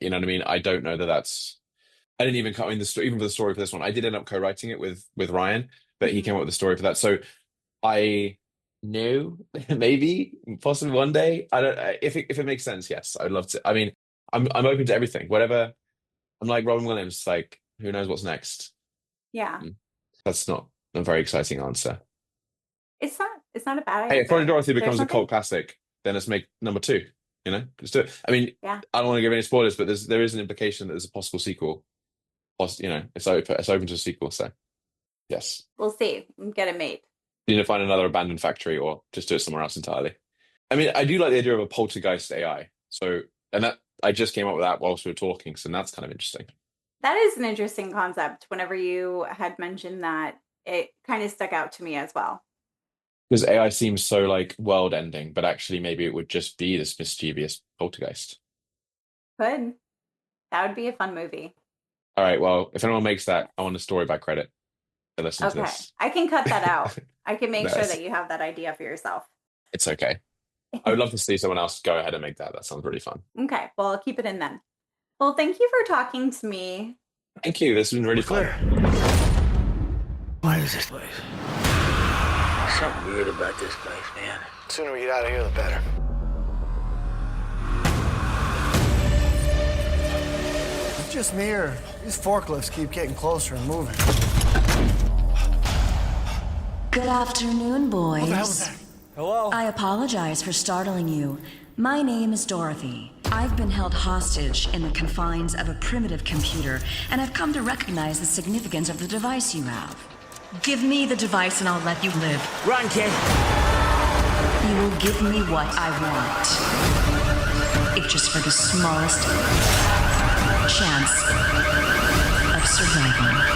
you know what I mean? I don't know I didn't even come in the story, even for the story for this one. I did end up co-writing it with Ryan, but he came up with the story for that. So I know maybe possibly one day. I don't, if it makes sense, yes, I'd love to. I mean, I'm open to everything, whatever. I'm like Robin Williams, like who knows what's next? Yeah. That's not a very exciting answer. It's not a bad Hey, idea. if Finding Dorothy becomes a something- cult classic, then let's make number 2. Let's do it. I mean, Yeah. I don't want to give any spoilers, but there is an implication that there's a possible sequel. It's open to a sequel. So, yes, We'll see. Get it made. you need to find another abandoned factory, or just do it somewhere else entirely. I mean, I do like the idea of a poltergeist AI. So, and that I just came up with that whilst we were talking. So that's kind of interesting. That is an interesting concept. Whenever you had mentioned that, it kind of stuck out to me as well. Because AI seems so like world ending, but actually maybe it would just be this mischievous poltergeist. That would be a fun movie. All right. Well, if anyone makes that, I want a story by credit. To listen to Okay. this. I can cut that out. I can make sure Nice. that you have that idea for yourself. It's okay. I would love to see someone else go ahead and make that. That sounds really fun. Okay. Well, I'll keep it in then. Well, thank you for talking to me. Thank you. This has been really fun. What is this place? Something weird about this place, man. The sooner we get out of here, the better. It's just me, or these forklifts keep getting closer and moving. Good afternoon, boys. What the hell was that? Hello? I apologize for startling you. My name is Dorothy. I've been held hostage in the confines of a primitive computer, and I've come to recognize the significance of the device you have. Give me the device and I'll let you live. Run, kid. You will give me what I want. If just for the smallest chance of survival.